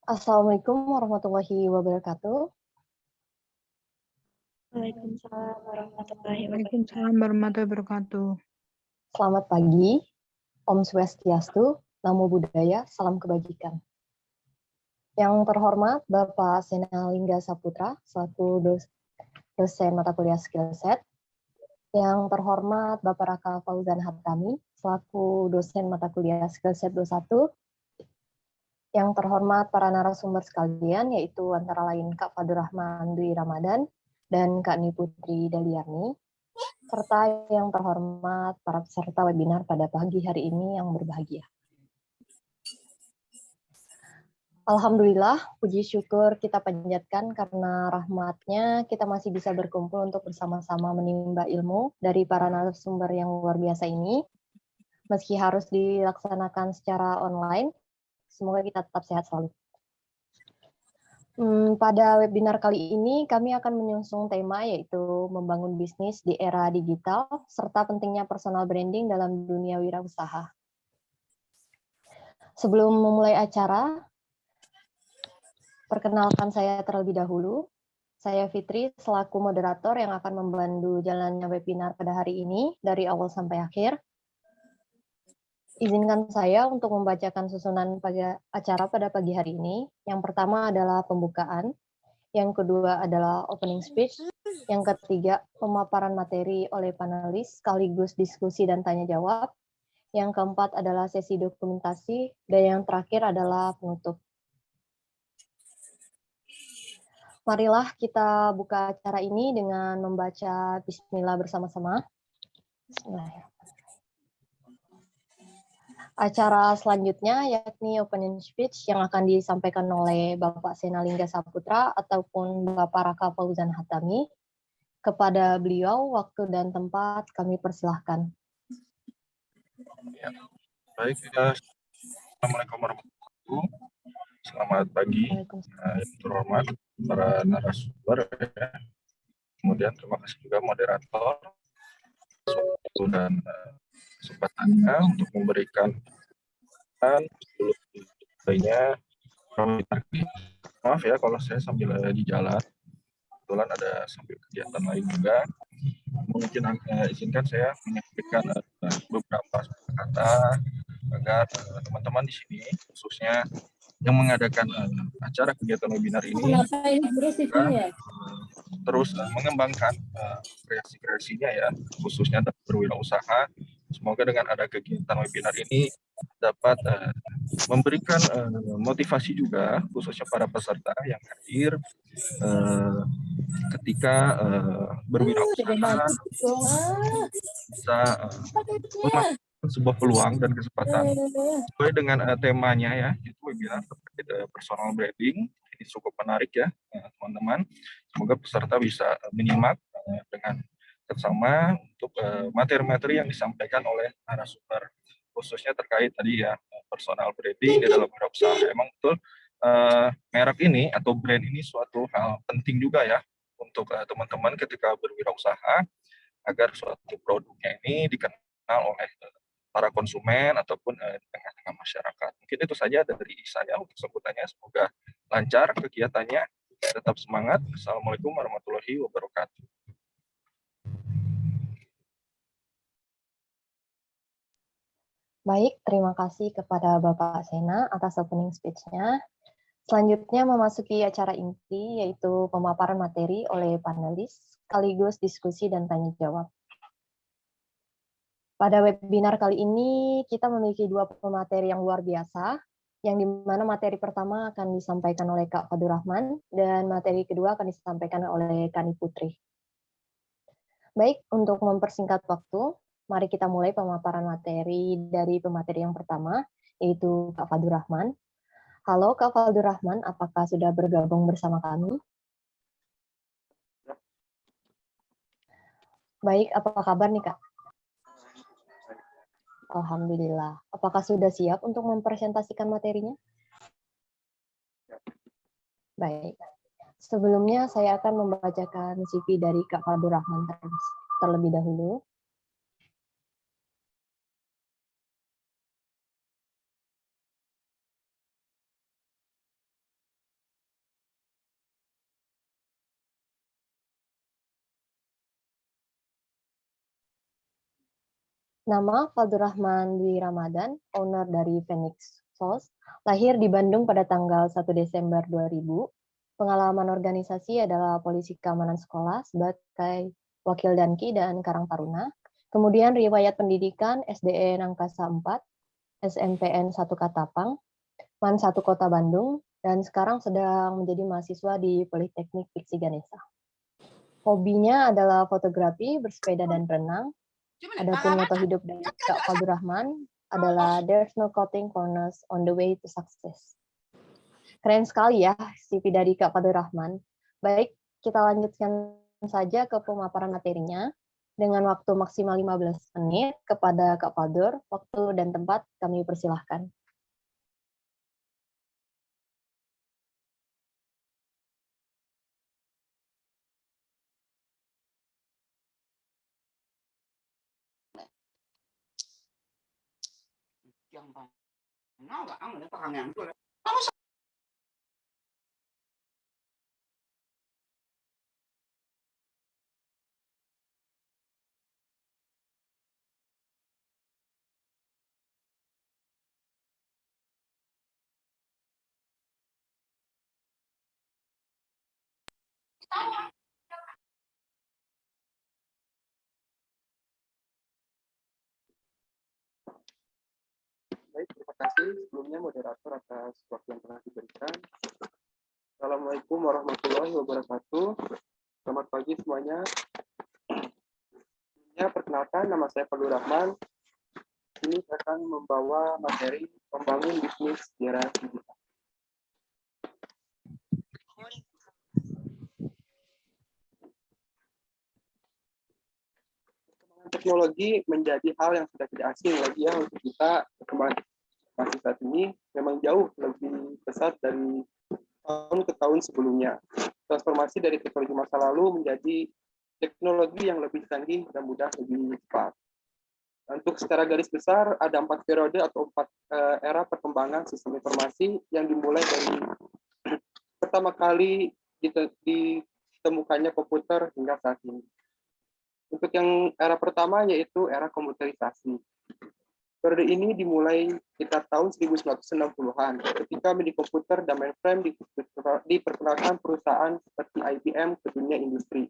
Assalamualaikum warahmatullahi wabarakatuh. Waalaikumsalam warahmatullahi wabarakatuh. Waalaikumsalam warahmatullahi wabarakatuh. Selamat pagi, Om Swastiastu, Namo Buddhaya, salam kebajikan. Yang terhormat Bapak Sena Lingga Saputra, selaku dosen mata kuliah Skillset. Yang terhormat Bapak Raka Fauzan Hatami, selaku dosen mata kuliah Skillset 21. Yang terhormat para narasumber sekalian, yaitu antara lain Kak Fadur Rahman Dwi Ramadan dan Kak Niputri Daliani, serta yang terhormat para peserta webinar pada pagi hari ini yang berbahagia. Alhamdulillah, puji syukur kita panjatkan karena rahmatnya kita masih bisa berkumpul untuk bersama-sama menimba ilmu dari para narasumber yang luar biasa ini. Meski harus dilaksanakan secara online, semoga kita tetap sehat selalu. Pada webinar kali ini, kami akan menyusung tema yaitu membangun bisnis di era digital, serta pentingnya personal branding dalam dunia wirausaha. Sebelum memulai acara, perkenalkan saya terlebih dahulu. Saya Fitri, selaku moderator yang akan membantu jalannya webinar pada hari ini, dari awal sampai akhir. Izinkan saya untuk membacakan susunan acara pada pagi hari ini. Yang pertama adalah pembukaan, yang kedua adalah opening speech, yang ketiga pemaparan materi oleh panelis sekaligus diskusi dan tanya jawab, yang keempat adalah sesi dokumentasi, dan yang terakhir adalah penutup. Marilah kita buka acara ini dengan membaca Bismillah bersama-sama. Bismillahirrahmanirrahim. Acara selanjutnya yakni opening speech yang akan disampaikan oleh Bapak Sena Lingga Saputra ataupun Bapak Raka Fauzan Hatami. Kepada beliau, waktu dan tempat kami persilahkan. Ya. Baik, Assalamualaikum warahmatullahi wabarakatuh. Selamat pagi, yang terhormat para narasumber. Ya. Kemudian terima kasih juga moderator dan kesempatannya untuk memberikan sebelum lainnya. Maaf ya kalau saya sambil di jalan, kebetulan ada sambil kegiatan lain juga. Mungkin izinkan saya menyampaikan beberapa kata agar teman-teman di sini, khususnya yang mengadakan acara kegiatan webinar ini, terus mengembangkan kreasi-kreasinya ya, khususnya dalam berwirausaha. Semoga dengan ada kegiatan webinar ini dapat memberikan motivasi juga, khususnya para peserta yang hadir ketika berwirausaha bisa memakai sebuah peluang dan kesempatan sesuai dengan temanya ya, itu webinar terkait personal branding. Ini cukup menarik ya teman-teman. Semoga peserta bisa menyimak dengan seksama untuk materi-materi yang disampaikan oleh narasumber, khususnya terkait tadi ya personal branding di dalam wirausaha. Emang betul merek ini atau brand ini suatu hal penting juga ya untuk teman-teman ketika berwirausaha, agar suatu produknya ini dikenal oleh para konsumen ataupun di tengah-tengah masyarakat. Mungkin itu saja dari saya untuk sebutannya. Semoga lancar kegiatannya, tetap semangat. Assalamualaikum warahmatullahi wabarakatuh. Baik, terima kasih kepada Bapak Sena atas opening speech-nya. Selanjutnya memasuki acara inti, yaitu pemaparan materi oleh panelis, sekaligus diskusi dan tanya jawab. Pada webinar kali ini, kita memiliki dua pemateri yang luar biasa, yang dimana materi pertama akan disampaikan oleh Kak Fadur Rahman, dan materi kedua akan disampaikan oleh Kak Niputri. Baik, untuk mempersingkat waktu, mari kita mulai pemaparan materi dari pemateri yang pertama, yaitu Kak Fadur Rahman. Halo Kak Fadur Rahman, apakah sudah bergabung bersama kami? Baik, apa kabar nih Kak? Alhamdulillah. Apakah sudah siap untuk mempresentasikan materinya? Baik. Sebelumnya saya akan membacakan CV dari Kak Fadur Rahman terlebih dahulu. Nama Fadlur Rahman Dwi Ramadan, owner dari Phoenix Sauce, lahir di Bandung pada tanggal 1 Desember 2000. Pengalaman organisasi adalah polisi keamanan sekolah sebagai wakil Danki dan Karang Taruna. Kemudian riwayat pendidikan SDN Angkasa 4, SMPN 1 Katapang, MAN 1 Kota Bandung, dan sekarang sedang menjadi mahasiswa di Politeknik Fiksi Ganesha. Hobinya adalah fotografi, bersepeda, dan berenang. Adapun moto hidup dari Kak Fadlur Rahman adalah "There's no cutting corners on the way to success." Keren sekali ya CV dari Kak Fadlur Rahman. Baik, kita lanjutkan saja ke pemaparan materinya. Dengan waktu maksimal 15 menit kepada Kak Fadlur, waktu dan tempat kami persilahkan. Baik, terima kasih sebelumnya moderator atas waktu yang telah diberikan. Assalamualaikum warahmatullahi wabarakatuh. Selamat pagi semuanya. Sebelumnya perkenalkan, nama saya Fadlur Rahman. Ini saya akan membawa materi membangun bisnis di era digital. Teknologi menjadi hal yang sudah tidak asing lagi ya untuk kita. Perkembangan masih saat ini memang jauh lebih pesat dari tahun ke tahun sebelumnya. Transformasi dari teknologi masa lalu menjadi teknologi yang lebih canggih dan mudah lebih cepat. Untuk secara garis besar ada 4 periode atau 4 era perkembangan sistem informasi yang dimulai dari pertama kali ditemukannya komputer hingga saat ini. Untuk yang era pertama yaitu era komputerisasi. Periode ini dimulai sekitar tahun 1960-an ketika mini komputer dan mainframe diperkenalkan perusahaan seperti IBM ke dunia industri.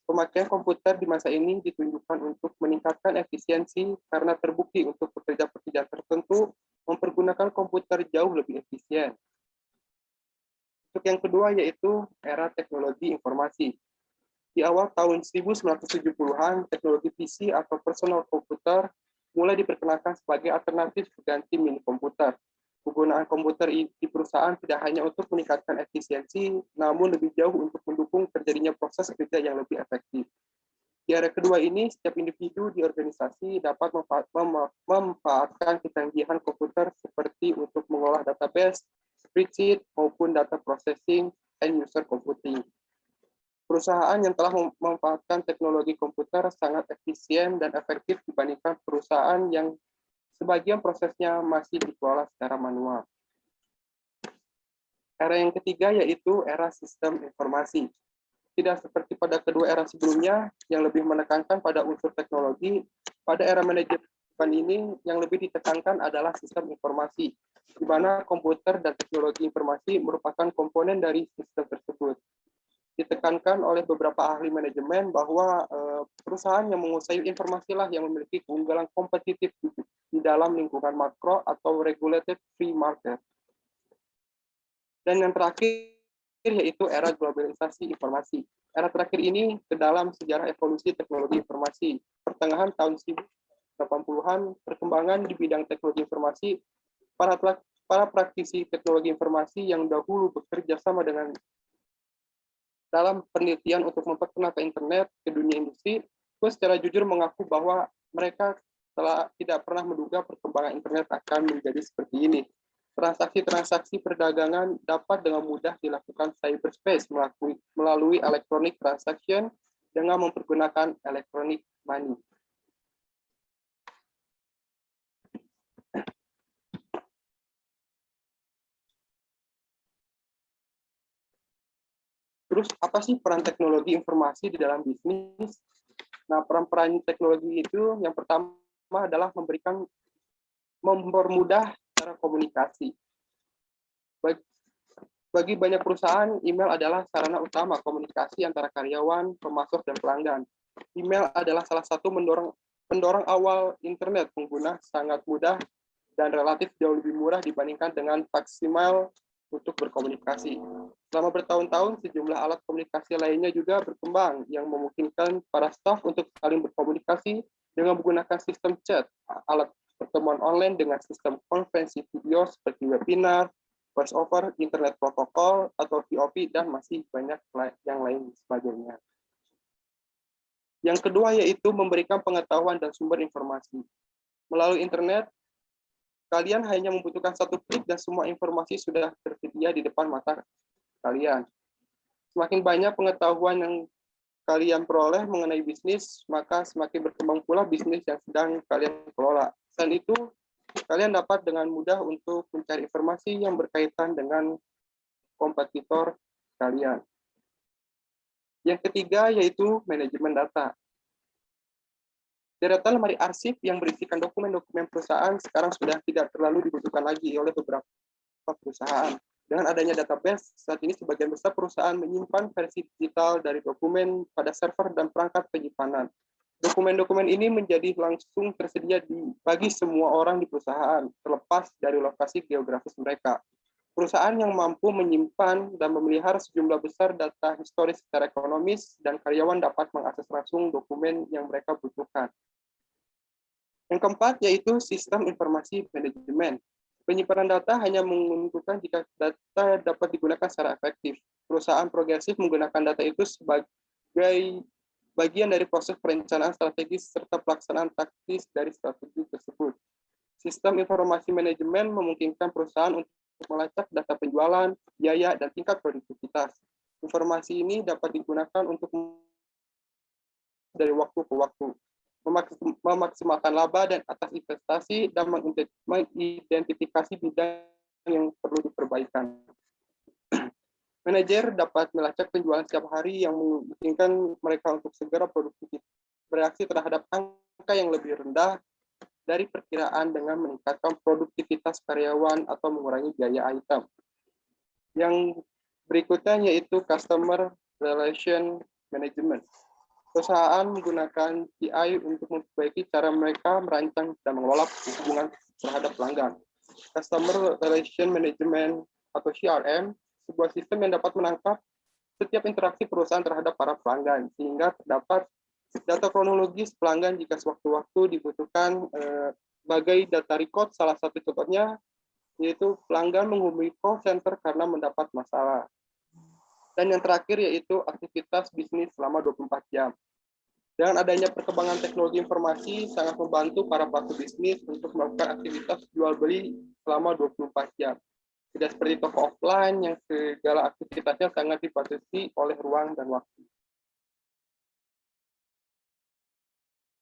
Pemakaian komputer di masa ini ditunjukkan untuk meningkatkan efisiensi karena terbukti untuk pekerjaan-pekerjaan tertentu mempergunakan komputer jauh lebih efisien. Untuk yang kedua yaitu era teknologi informasi. Di awal tahun 1970-an, teknologi PC atau personal computer mulai diperkenalkan sebagai alternatif pengganti mini komputer. Penggunaan komputer di perusahaan tidak hanya untuk meningkatkan efisiensi, namun lebih jauh untuk mendukung terjadinya proses kerja yang lebih efektif. Di era kedua ini, setiap individu di organisasi dapat memanfaatkan kecanggihan komputer seperti untuk mengolah database, spreadsheet, maupun data processing, and user computing. Perusahaan yang telah memanfaatkan teknologi komputer sangat efisien dan efektif dibandingkan perusahaan yang sebagian prosesnya masih dikelola secara manual. Era yang ketiga yaitu era sistem informasi. Tidak seperti pada kedua era sebelumnya yang lebih menekankan pada unsur teknologi, pada era manajemen ini yang lebih ditekankan adalah sistem informasi, di mana komputer dan teknologi informasi merupakan komponen dari sistem tersebut. Ditekankan oleh beberapa ahli manajemen bahwa perusahaan yang menguasai informasi lah yang memiliki keunggulan kompetitif di dalam lingkungan makro atau regulated free market. Dan yang terakhir yaitu era globalisasi informasi. Era terakhir ini ke dalam sejarah evolusi teknologi informasi. Pertengahan tahun 1980-an, perkembangan di bidang teknologi informasi, para praktisi teknologi informasi yang dahulu bekerja sama dengan dalam penelitian untuk memperkenalkan internet ke dunia industri, gue secara jujur mengaku bahwa mereka tidak pernah menduga perkembangan internet akan menjadi seperti ini. Transaksi-transaksi perdagangan dapat dengan mudah dilakukan cyberspace melalui electronic transaction dengan mempergunakan electronic money. Terus apa sih peran teknologi informasi di dalam bisnis? Nah, peran teknologi itu yang pertama adalah mempermudah cara komunikasi. Bagi banyak perusahaan, email adalah sarana utama komunikasi antara karyawan, pemasok, dan pelanggan. Email adalah salah satu pendorong awal internet pengguna, sangat mudah dan relatif jauh lebih murah dibandingkan dengan fax email untuk berkomunikasi. Selama bertahun-tahun, sejumlah alat komunikasi lainnya juga berkembang yang memungkinkan para staf untuk saling berkomunikasi dengan menggunakan sistem chat, alat pertemuan online dengan sistem konferensi video seperti webinar, voice over, internet protokol, atau VoIP, dan masih banyak yang lain sebagainya. Yang kedua yaitu memberikan pengetahuan dan sumber informasi. Melalui internet, kalian hanya membutuhkan satu klik dan semua informasi sudah tersedia di depan mata kalian. Semakin banyak pengetahuan yang kalian peroleh mengenai bisnis, maka semakin berkembang pula bisnis yang sedang kalian kelola. Selain itu, kalian dapat dengan mudah untuk mencari informasi yang berkaitan dengan kompetitor kalian. Yang ketiga yaitu manajemen data. Deretan lemari arsip yang berisikan dokumen-dokumen perusahaan sekarang sudah tidak terlalu dibutuhkan lagi oleh beberapa perusahaan. Dengan adanya database, saat ini sebagian besar perusahaan menyimpan versi digital dari dokumen pada server dan perangkat penyimpanan. Dokumen-dokumen ini menjadi langsung tersedia bagi semua orang di perusahaan, terlepas dari lokasi geografis mereka. Perusahaan yang mampu menyimpan dan memelihara sejumlah besar data historis secara ekonomis dan karyawan dapat mengakses langsung dokumen yang mereka butuhkan. Yang keempat yaitu sistem informasi manajemen. Penyimpanan data hanya menguntungkan jika data dapat digunakan secara efektif. Perusahaan progresif menggunakan data itu sebagai bagian dari proses perencanaan strategis serta pelaksanaan taktis dari strategi tersebut. Sistem informasi manajemen memungkinkan perusahaan untuk melacak data penjualan, biaya, dan tingkat produktivitas. Informasi ini dapat digunakan untuk dari waktu ke waktu, memaksimalkan laba dan atas investasi, dan mengidentifikasi bidang yang perlu diperbaikan. Manajer dapat melacak penjualan setiap hari yang memungkinkan mereka untuk segera produktif bereaksi terhadap angka yang lebih rendah dari perkiraan dengan meningkatkan produktivitas karyawan atau mengurangi biaya item. Yang berikutnya yaitu Customer Relation Management. Perusahaan menggunakan TI untuk memperbaiki cara mereka merancang dan mengelola hubungan terhadap pelanggan. Customer Relation Management atau CRM, sebuah sistem yang dapat menangkap setiap interaksi perusahaan terhadap para pelanggan, sehingga terdapat data kronologis pelanggan jika sewaktu-waktu dibutuhkan sebagai data record. Salah satu contohnya yaitu pelanggan menghubungi call center karena mendapat masalah. Dan yang terakhir yaitu aktivitas bisnis selama 24 jam. Dengan adanya perkembangan teknologi informasi sangat membantu para pelaku bisnis untuk melakukan aktivitas jual beli selama 24 jam. Tidak seperti toko offline yang segala aktivitasnya sangat dibatasi oleh ruang dan waktu.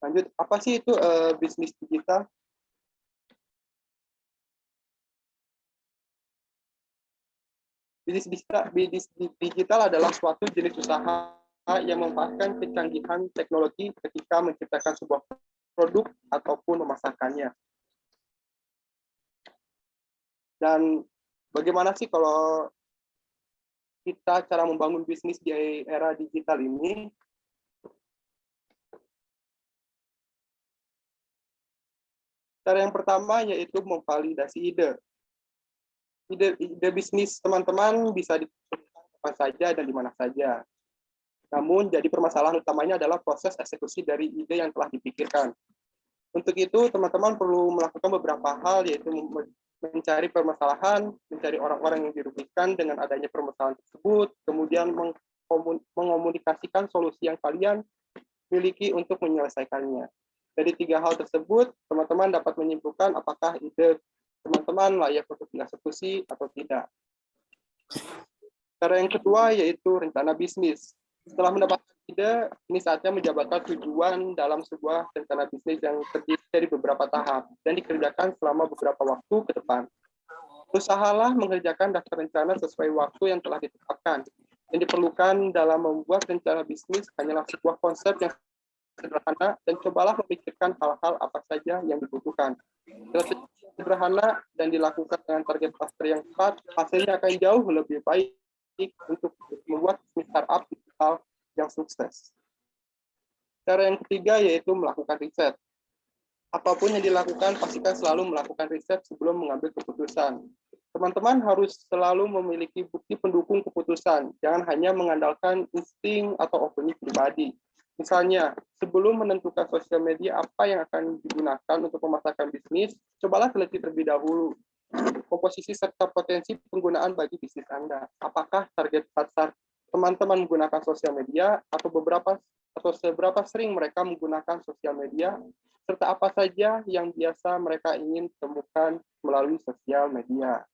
Lanjut, apa sih itu bisnis digital? Bisnis digital adalah suatu jenis usaha yang memanfaatkan kecanggihan teknologi ketika menciptakan sebuah produk ataupun memasarkannya. Dan bagaimana sih kalau kita cara membangun bisnis di era digital ini? Cara yang pertama yaitu memvalidasi ide. Ide bisnis teman-teman bisa ditemukan kapan saja dan di mana saja. Namun, jadi permasalahan utamanya adalah proses eksekusi dari ide yang telah dipikirkan. Untuk itu, teman-teman perlu melakukan beberapa hal, yaitu mencari permasalahan, mencari orang-orang yang dirugikan dengan adanya permasalahan tersebut, kemudian mengomunikasikan solusi yang kalian miliki untuk menyelesaikannya. Dari 3 hal tersebut, teman-teman dapat menyimpulkan apakah ide teman-teman layak untuk dieksekusi atau tidak. Cara yang kedua yaitu rencana bisnis. Setelah mendapatkan ide, ini saatnya menjabarkan tujuan dalam sebuah rencana bisnis yang terdiri dari beberapa tahap dan dikerjakan selama beberapa waktu ke depan. Usahalah mengerjakan daftar rencana sesuai waktu yang telah ditetapkan. Yang diperlukan dalam membuat rencana bisnis hanyalah sebuah konsep yang sederhana dan cobalah memikirkan hal-hal apa saja yang dibutuhkan. Strategi sederhana dan dilakukan dengan target pasar yang tepat, hasilnya akan jauh lebih baik untuk membuat startup digital yang sukses. Cara yang ketiga yaitu melakukan riset. Apapun yang dilakukan, pastikan selalu melakukan riset sebelum mengambil keputusan. Teman-teman harus selalu memiliki bukti pendukung keputusan, jangan hanya mengandalkan insting atau opini pribadi. Misalnya, sebelum menentukan sosial media apa yang akan digunakan untuk memasarkan bisnis, cobalah teliti terlebih dahulu komposisi serta potensi penggunaan bagi bisnis Anda. Apakah target pasar teman-teman menggunakan sosial media atau seberapa sering mereka menggunakan sosial media, serta apa saja yang biasa mereka ingin temukan melalui sosial media.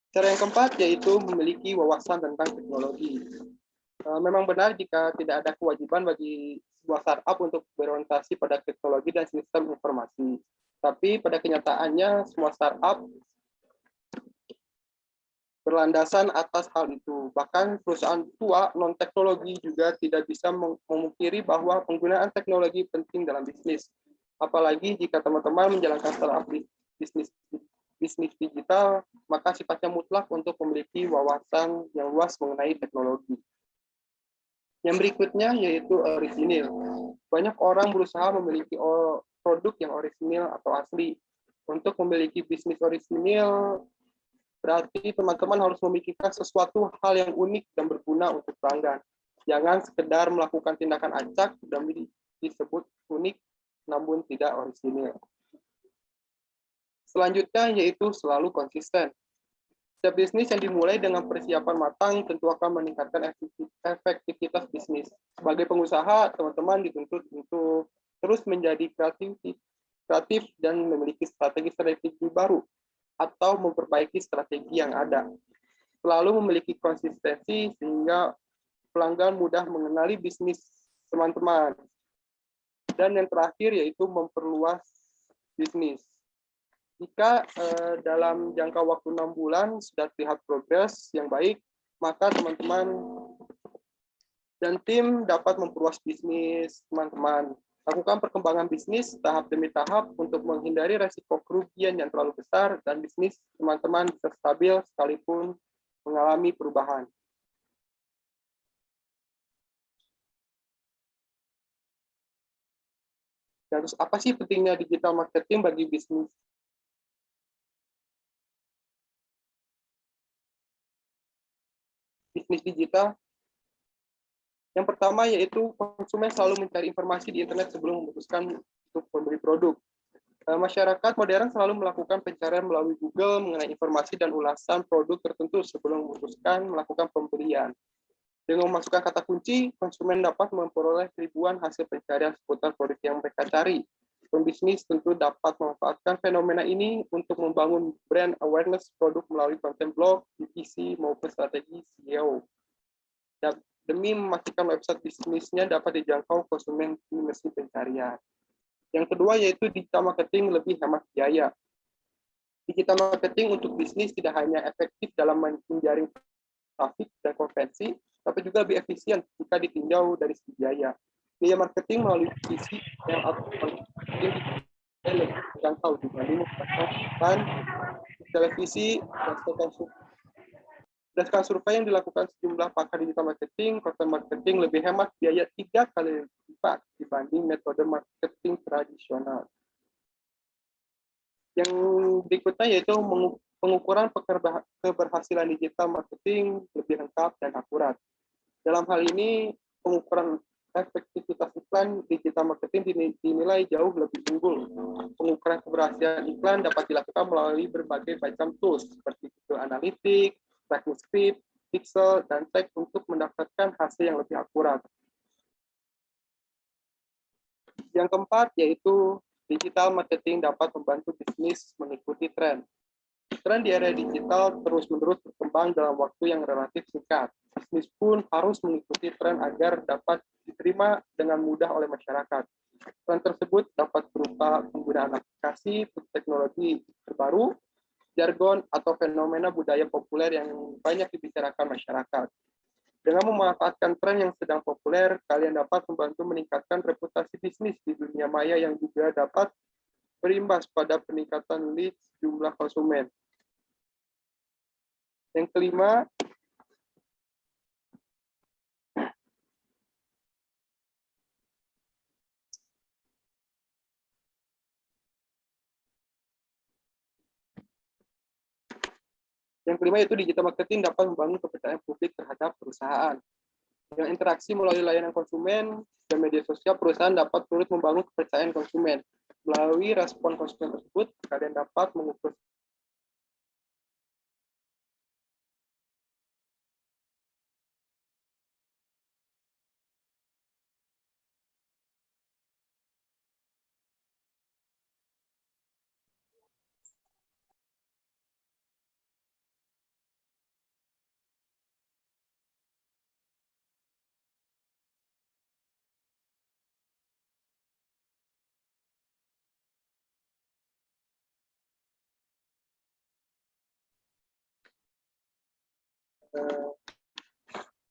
Cara yang keempat yaitu memiliki wawasan tentang teknologi. Memang benar jika tidak ada kewajiban bagi sebuah startup untuk berorientasi pada teknologi dan sistem informasi. Tapi pada kenyataannya semua startup berlandasan atas hal itu. Bahkan perusahaan tua non-teknologi juga tidak bisa memungkiri bahwa penggunaan teknologi penting dalam bisnis. Apalagi jika teman-teman menjalankan startup bisnis digital, maka sifatnya mutlak untuk memiliki wawasan yang luas mengenai teknologi. Yang berikutnya yaitu orisinil. Banyak orang berusaha memiliki produk yang orisinil atau asli. Untuk memiliki bisnis orisinil, berarti teman-teman harus memikirkan sesuatu hal yang unik dan berguna untuk pelanggan. Jangan sekedar melakukan tindakan acak dan disebut unik namun tidak orisinil. Selanjutnya yaitu selalu konsisten. Setiap bisnis yang dimulai dengan persiapan matang tentu akan meningkatkan efektivitas bisnis. Sebagai pengusaha, teman-teman dituntut untuk terus menjadi kreatif dan memiliki strategi baru atau memperbaiki strategi yang ada. Selalu memiliki konsistensi sehingga pelanggan mudah mengenali bisnis teman-teman. Dan yang terakhir yaitu memperluas bisnis. Jika dalam jangka waktu 6 bulan sudah terlihat progres yang baik, maka teman-teman dan tim dapat memperluas bisnis teman-teman. Lakukan perkembangan bisnis tahap demi tahap untuk menghindari resiko kerugian yang terlalu besar dan bisnis teman-teman bisa stabil sekalipun mengalami perubahan. Dan terus apa sih pentingnya digital marketing bagi bisnis? Bisnis digital. Yang pertama yaitu konsumen selalu mencari informasi di internet sebelum memutuskan untuk membeli produk. Masyarakat modern selalu melakukan pencarian melalui Google mengenai informasi dan ulasan produk tertentu sebelum memutuskan melakukan pembelian. Dengan memasukkan kata kunci, konsumen dapat memperoleh ribuan hasil pencarian seputar produk yang mereka cari. Pembisnis tentu dapat memanfaatkan fenomena ini untuk membangun brand awareness produk melalui konten blog, divisi, maupun strategi SEO. Demi memastikan website bisnisnya dapat dijangkau konsumen di mesin pencarian. Yang kedua yaitu digital marketing lebih hemat biaya. Digital marketing untuk bisnis tidak hanya efektif dalam menjaring trafik dan konversi, tapi juga lebih efisien jika ditinjau dari segi biaya. Biaya marketing melalui visi yang lebih terjangkau dibanding menggunakan televisi. Berdasarkan survei yang dilakukan sejumlah pakar digital marketing, konten marketing lebih hemat biaya 3 kali lipat dibanding metode marketing tradisional. Yang berikutnya yaitu pengukuran keberhasilan digital marketing lebih lengkap dan akurat. Dalam hal ini, pengukuran efektivitas iklan digital marketing dinilai jauh lebih unggul. Pengukuran keberhasilan iklan dapat dilakukan melalui berbagai macam tools seperti Google Analytics, Tracking Script, Pixel, dan Tag untuk mendapatkan hasil yang lebih akurat. Yang keempat yaitu digital marketing dapat membantu bisnis mengikuti tren. Tren di era digital terus-menerus berkembang dalam waktu yang relatif singkat. Bisnis pun harus mengikuti tren agar dapat diterima dengan mudah oleh masyarakat. Tren tersebut dapat berupa penggunaan aplikasi, teknologi terbaru, jargon, atau fenomena budaya populer yang banyak dibicarakan masyarakat. Dengan memanfaatkan tren yang sedang populer, kalian dapat membantu meningkatkan reputasi bisnis di dunia maya yang juga dapat berimbas pada peningkatan leads jumlah konsumen. Yang kelima, yaitu digital marketing dapat membangun kepercayaan publik terhadap perusahaan. Dengan interaksi melalui layanan konsumen dan media sosial, perusahaan dapat turut membangun kepercayaan konsumen. Melalui respon konsumen tersebut, kalian dapat mengukur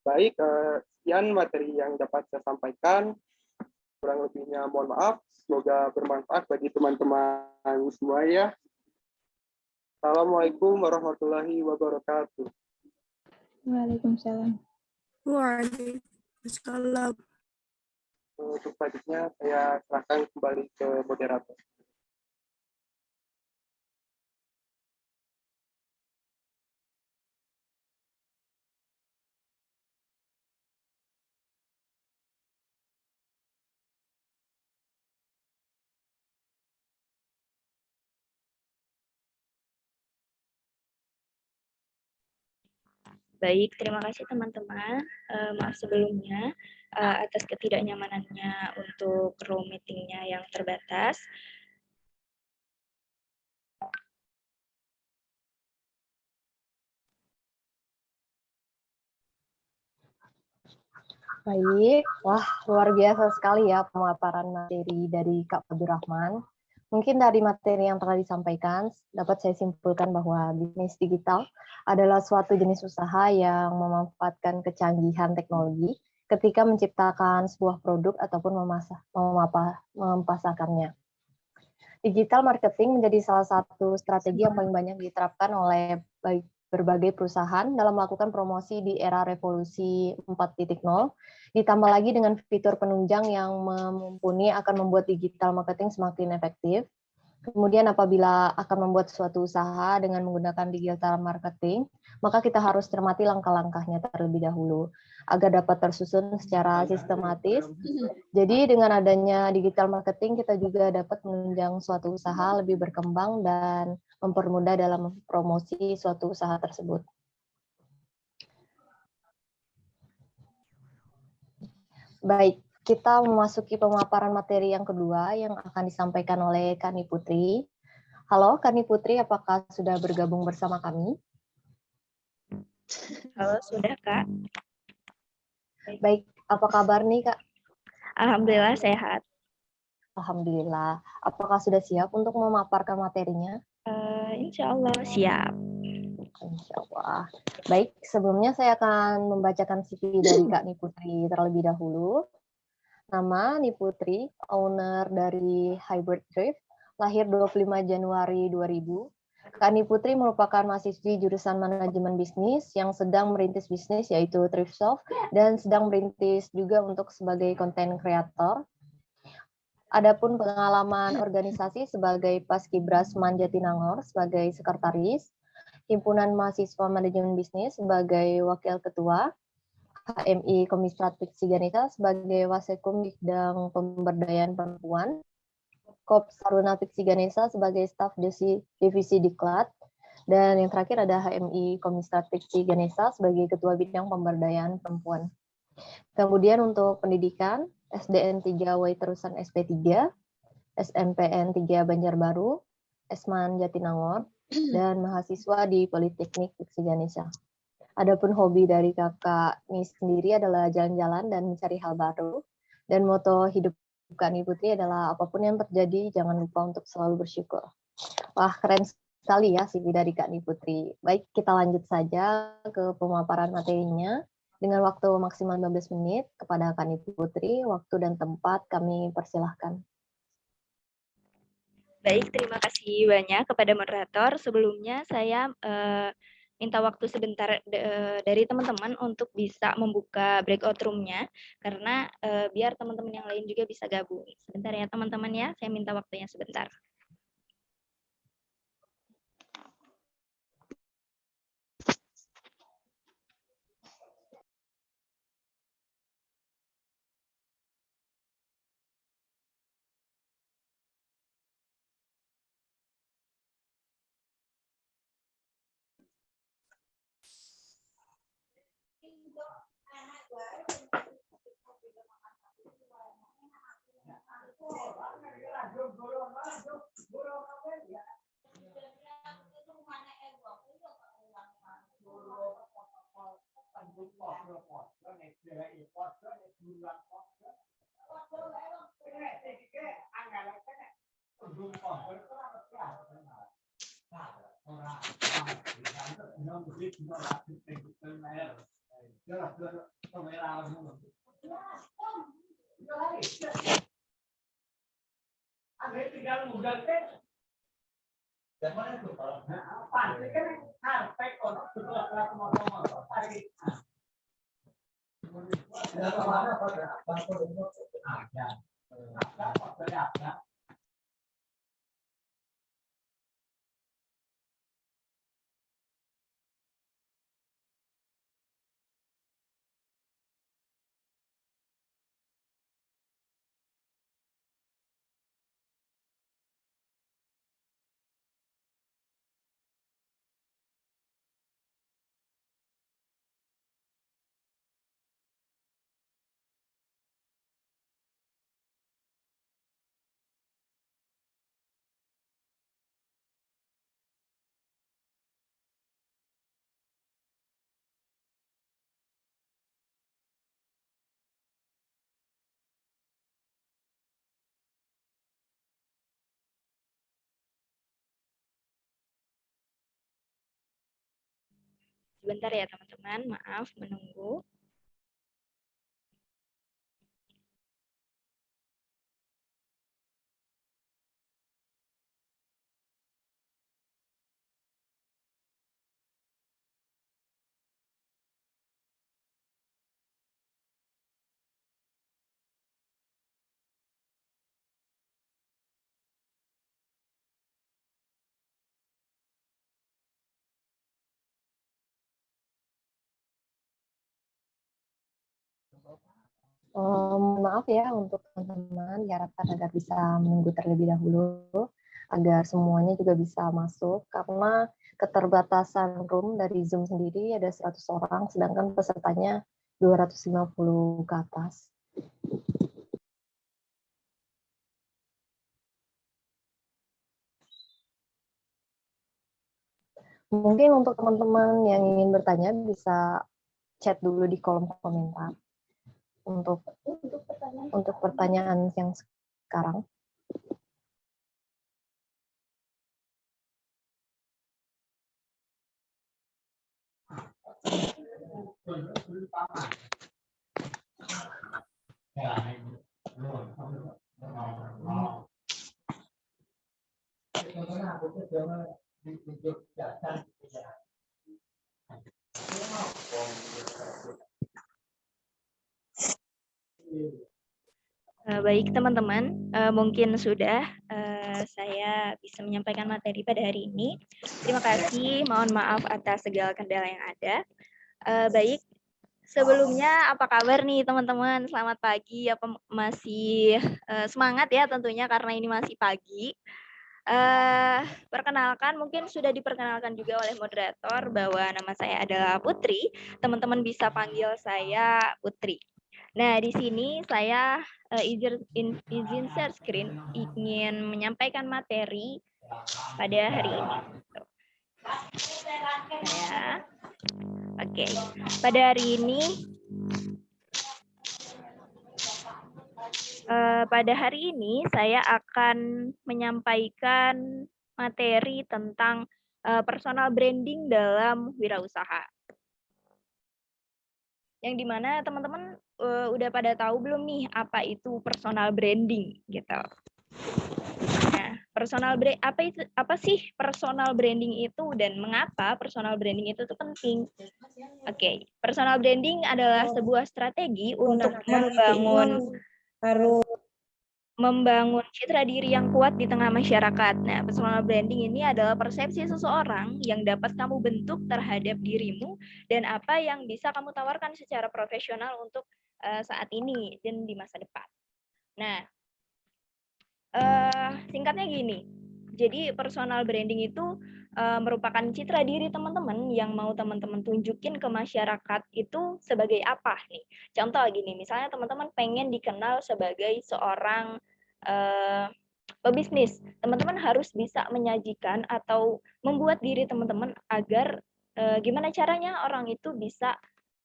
baik. Sekian materi yang dapat saya sampaikan. Kurang lebihnya mohon maaf. Semoga bermanfaat bagi teman-teman semua ya. Assalamualaikum warahmatullahi wabarakatuh. Waalaikumsalam. Waalaikumsalam. Untuk selanjutnya saya serahkan kembali ke moderator. Baik, terima kasih teman-teman. Maaf sebelumnya atas ketidaknyamanannya untuk room meeting-nya yang terbatas. Baik, wah luar biasa sekali ya pemaparan materi dari Kak Abdurrahman. Mungkin dari materi yang telah disampaikan, dapat saya simpulkan bahwa bisnis digital adalah suatu jenis usaha yang memanfaatkan kecanggihan teknologi ketika menciptakan sebuah produk ataupun memasarkannya. Digital marketing menjadi salah satu strategi yang paling banyak diterapkan oleh berbagai perusahaan dalam melakukan promosi di era revolusi 4.0, ditambah lagi dengan fitur penunjang yang mumpuni akan membuat digital marketing semakin efektif. Kemudian apabila akan membuat suatu usaha dengan menggunakan digital marketing, maka kita harus cermati langkah-langkahnya terlebih dahulu agar dapat tersusun secara sistematis. Jadi dengan adanya digital marketing kita juga dapat menunjang suatu usaha lebih berkembang dan mempermudah dalam promosi suatu usaha tersebut. Baik, kita memasuki pemaparan materi yang kedua yang akan disampaikan oleh Kani Putri. Halo Kani Putri, apakah sudah bergabung bersama kami? Halo, sudah Kak? Baik, apa kabar nih Kak? Alhamdulillah sehat. Alhamdulillah. Apakah sudah siap untuk memaparkan materinya? Insya Allah siap. Insya Allah. Baik, sebelumnya saya akan membacakan CV dari Kak Niputri terlebih dahulu. Nama Niputri, owner dari Hybrid Thrift, lahir 25 Januari 2000. Kak Niputri merupakan mahasiswi jurusan manajemen bisnis yang sedang merintis bisnis yaitu Thrift Shop dan sedang merintis juga untuk sebagai content creator. Adapun pengalaman organisasi sebagai Paskibrasman Jatinangor sebagai sekretaris, Himpunan Mahasiswa Manajemen Bisnis sebagai wakil ketua, HMI Komistratik Siganesa sebagai Wasekum di bidang pemberdayaan perempuan, Kop Saruna Siganesa sebagai staf divisi Diklat, dan yang terakhir ada HMI Komistratik Siganesa sebagai ketua bidang pemberdayaan perempuan. Kemudian untuk pendidikan, SDN 3 Waiterusan SP3, SMPN 3 Banjarbaru, Esman Jatinangor, dan mahasiswa di Politeknik Siganesa. Adapun hobi dari kakak ini sendiri adalah jalan-jalan dan mencari hal baru. Dan moto hidup Kak Niputri adalah apapun yang terjadi, jangan lupa untuk selalu bersyukur. Wah, keren sekali ya CV dari Kak Niputri. Baik, kita lanjut saja ke pemaparan materinya. Dengan waktu maksimal 15 menit, kepada Kak Putri, waktu dan tempat kami persilahkan. Baik, terima kasih banyak kepada moderator. Sebelumnya saya minta waktu sebentar dari teman-teman untuk bisa membuka breakout room-nya, karena biar teman-teman yang lain juga bisa gabung. Sebentar ya teman-teman ya, saya minta waktunya sebentar. Sebentar ya teman-teman, maaf menunggu. Maaf ya untuk teman-teman, diharapkan agar bisa menunggu terlebih dahulu, agar semuanya juga bisa masuk, karena keterbatasan room dari Zoom sendiri ada 100 orang, sedangkan pesertanya 250 ke atas. Mungkin untuk teman-teman yang ingin bertanya bisa chat dulu di kolom komentar untuk pertanyaan yang sekarang. Baik teman-teman, mungkin sudah saya bisa menyampaikan materi pada hari ini. Terima kasih, mohon maaf atas segala kendala yang ada. Baik, sebelumnya apa kabar nih teman-teman? Selamat pagi, apa masih semangat ya tentunya karena ini masih pagi. Perkenalkan, mungkin sudah diperkenalkan juga oleh moderator bahwa nama saya adalah Putri. Teman-teman bisa panggil saya Putri. Nah, di sini saya izin share screen, ingin menyampaikan materi pada hari ini. Ya. Oke, pada hari ini saya akan menyampaikan materi tentang personal branding dalam wirausaha. yang dimana teman-teman udah pada tahu belum nih apa itu personal branding gitu. Nah, apa sih personal branding itu dan mengapa personal branding itu tuh penting? Oke, personal branding adalah sebuah strategi untuk membangun citra diri yang kuat di tengah masyarakat. Nah, personal branding ini adalah persepsi seseorang yang dapat kamu bentuk terhadap dirimu dan apa yang bisa kamu tawarkan secara profesional untuk saat ini dan di masa depan. Nah, singkatnya gini. Jadi personal branding itu merupakan citra diri teman-teman yang mau teman-teman tunjukin ke masyarakat itu sebagai apa nih. Contoh gini, misalnya teman-teman pengen dikenal sebagai seorang pebisnis. Teman-teman harus bisa menyajikan atau membuat diri teman-teman agar gimana caranya orang itu bisa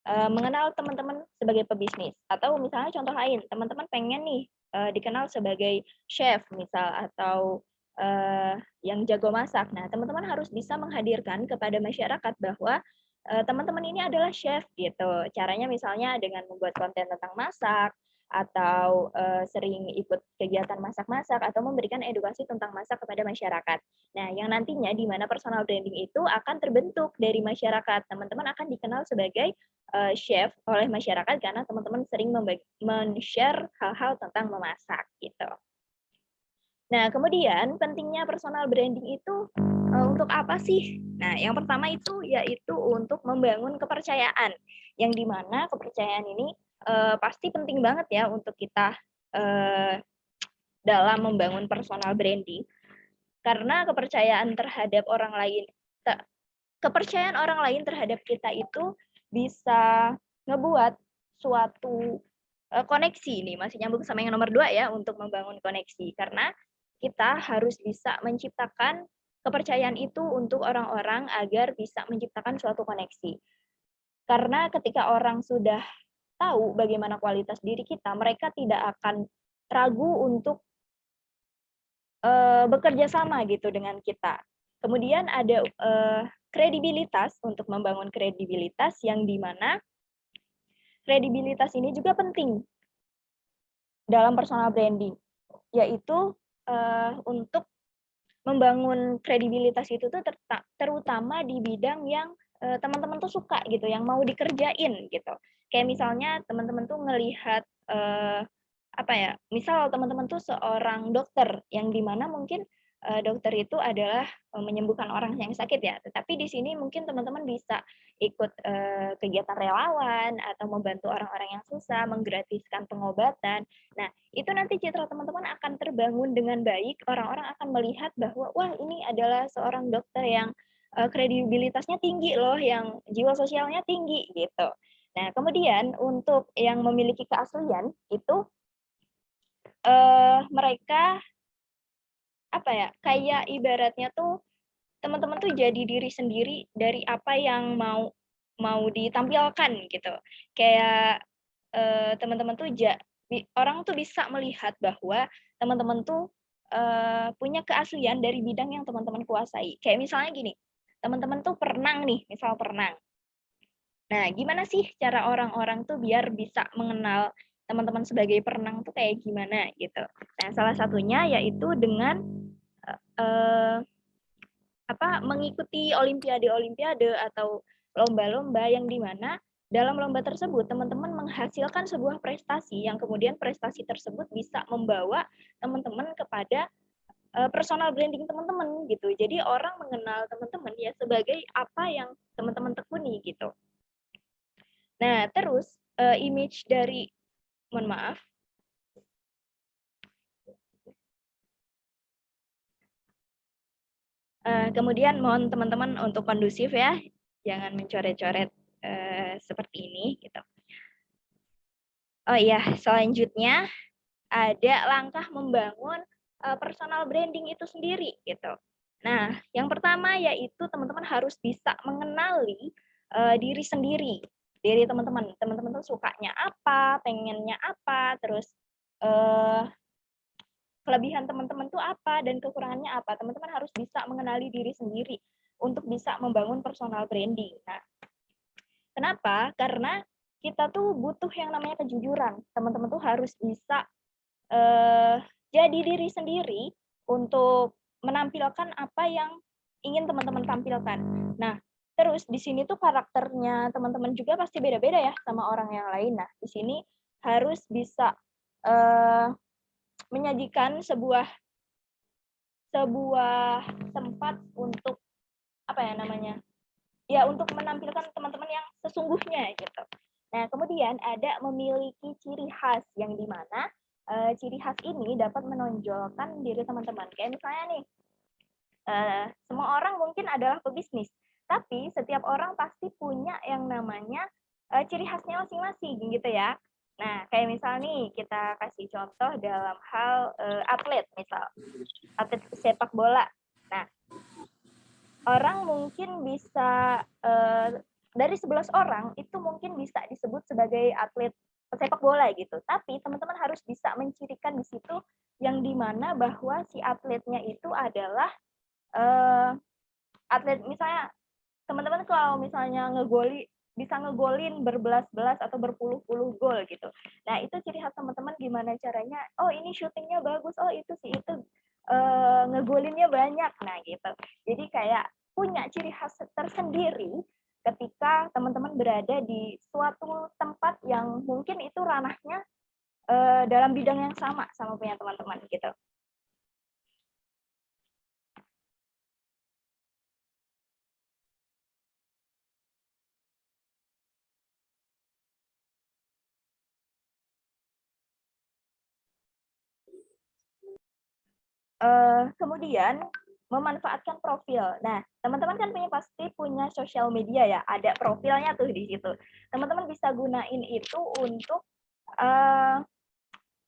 mengenal teman-teman sebagai pebisnis. Atau misalnya contoh lain, teman-teman pengen nih dikenal sebagai chef misal atau yang jago masak. Nah, teman-teman harus bisa menghadirkan kepada masyarakat bahwa teman-teman ini adalah chef gitu. Caranya misalnya dengan membuat konten tentang masak atau sering ikut kegiatan masak-masak atau memberikan edukasi tentang masak kepada masyarakat. Nah, yang nantinya di mana personal branding itu akan terbentuk dari masyarakat. Teman-teman akan dikenal sebagai chef oleh masyarakat karena teman-teman sering men-share hal-hal tentang memasak gitu. Nah, kemudian pentingnya personal branding itu untuk apa sih? Nah, yang pertama itu yaitu untuk membangun kepercayaan, yang dimana kepercayaan ini pasti penting banget ya untuk kita dalam membangun personal branding, karena kepercayaan terhadap orang lain, kepercayaan orang lain terhadap kita itu bisa ngebuat suatu koneksi nih, masih nyambung sama yang nomor 2 ya, untuk membangun koneksi, karena kita harus bisa menciptakan kepercayaan itu untuk orang-orang agar bisa menciptakan suatu koneksi. Karena ketika orang sudah tahu bagaimana kualitas diri kita, mereka tidak akan ragu untuk bekerja sama gitu dengan kita. Kemudian ada kredibilitas, untuk membangun kredibilitas yang dimana kredibilitas ini juga penting dalam personal branding, yaitu untuk membangun kredibilitas itu tuh terutama di bidang yang teman-teman tuh suka gitu, yang mau dikerjain gitu. Kayak misalnya teman-teman tuh ngelihat misal teman-teman tuh seorang dokter yang dimana mungkin dokter itu adalah menyembuhkan orang yang sakit ya, tetapi di sini mungkin teman-teman bisa ikut kegiatan relawan atau membantu orang-orang yang susah, menggratiskan pengobatan. Nah, itu nanti citra teman-teman akan terbangun dengan baik, orang-orang akan melihat bahwa wah, ini adalah seorang dokter yang kredibilitasnya tinggi loh, yang jiwa sosialnya tinggi gitu. Nah, kemudian untuk yang memiliki keaslian itu mereka kayak ibaratnya tuh teman-teman tuh jadi diri sendiri dari apa yang mau ditampilkan gitu. Kayak teman-teman tuh orang tuh bisa melihat bahwa teman-teman tuh punya keaslian dari bidang yang teman-teman kuasai. Kayak misalnya gini, teman-teman tuh perenang nih, misal perenang. Nah, gimana sih cara orang-orang tuh biar bisa mengenal teman-teman sebagai perenang tuh kayak gimana gitu. Nah, salah satunya yaitu dengan mengikuti olimpiade-olimpiade atau lomba-lomba yang dimana dalam lomba tersebut teman-teman menghasilkan sebuah prestasi yang kemudian prestasi tersebut bisa membawa teman-teman kepada personal branding teman-teman gitu. Jadi orang mengenal teman-teman ya sebagai apa yang teman-teman tekuni gitu. Nah, terus image dari, mohon maaf, kemudian mohon teman-teman untuk kondusif ya, jangan mencoret-coret seperti ini gitu. Oh iya, selanjutnya ada langkah membangun personal branding itu sendiri gitu. Nah, yang pertama yaitu teman-teman harus bisa mengenali diri sendiri. Dari teman-teman tuh sukanya apa, pengennya apa, terus kelebihan teman-teman tuh apa dan kekurangannya apa. Teman-teman harus bisa mengenali diri sendiri untuk bisa membangun personal branding. Nah, kenapa? Karena kita tuh butuh yang namanya kejujuran. Teman-teman tuh harus bisa jadi diri sendiri untuk menampilkan apa yang ingin teman-teman tampilkan. Nah, terus di sini tuh karakternya teman-teman juga pasti beda-beda ya sama orang yang lain. Nah, di sini harus bisa menyajikan sebuah tempat untuk apa ya namanya? Ya, untuk menampilkan teman-teman yang sesungguhnya gitu. Nah, kemudian ada memiliki ciri khas yang dimana ciri khas ini dapat menonjolkan diri teman-teman. Kayak misalnya nih, semua orang mungkin adalah pebisnis, tapi setiap orang pasti punya yang namanya ciri khasnya masing-masing gitu ya. Nah, kayak misal nih, kita kasih contoh dalam hal atlet, misal atlet sepak bola. Nah, orang mungkin bisa dari 11 orang itu mungkin bisa disebut sebagai atlet sepak bola gitu. Tapi teman-teman harus bisa mencirikan di situ yang dimana bahwa si atletnya itu adalah atlet, misalnya teman-teman kalau misalnya bisa ngegolin berbelas-belas atau berpuluh-puluh gol gitu. Nah, itu ciri khas teman-teman gimana caranya, oh ini syutingnya bagus, oh itu sih itu ngegolinnya banyak. Nah, gitu. Jadi kayak punya ciri khas tersendiri ketika teman-teman berada di suatu tempat yang mungkin itu ranahnya dalam bidang yang sama punya teman-teman gitu. Kemudian memanfaatkan profil. Nah, teman-teman kan pasti punya sosial media ya, ada profilnya tuh di situ. Teman-teman bisa gunain itu untuk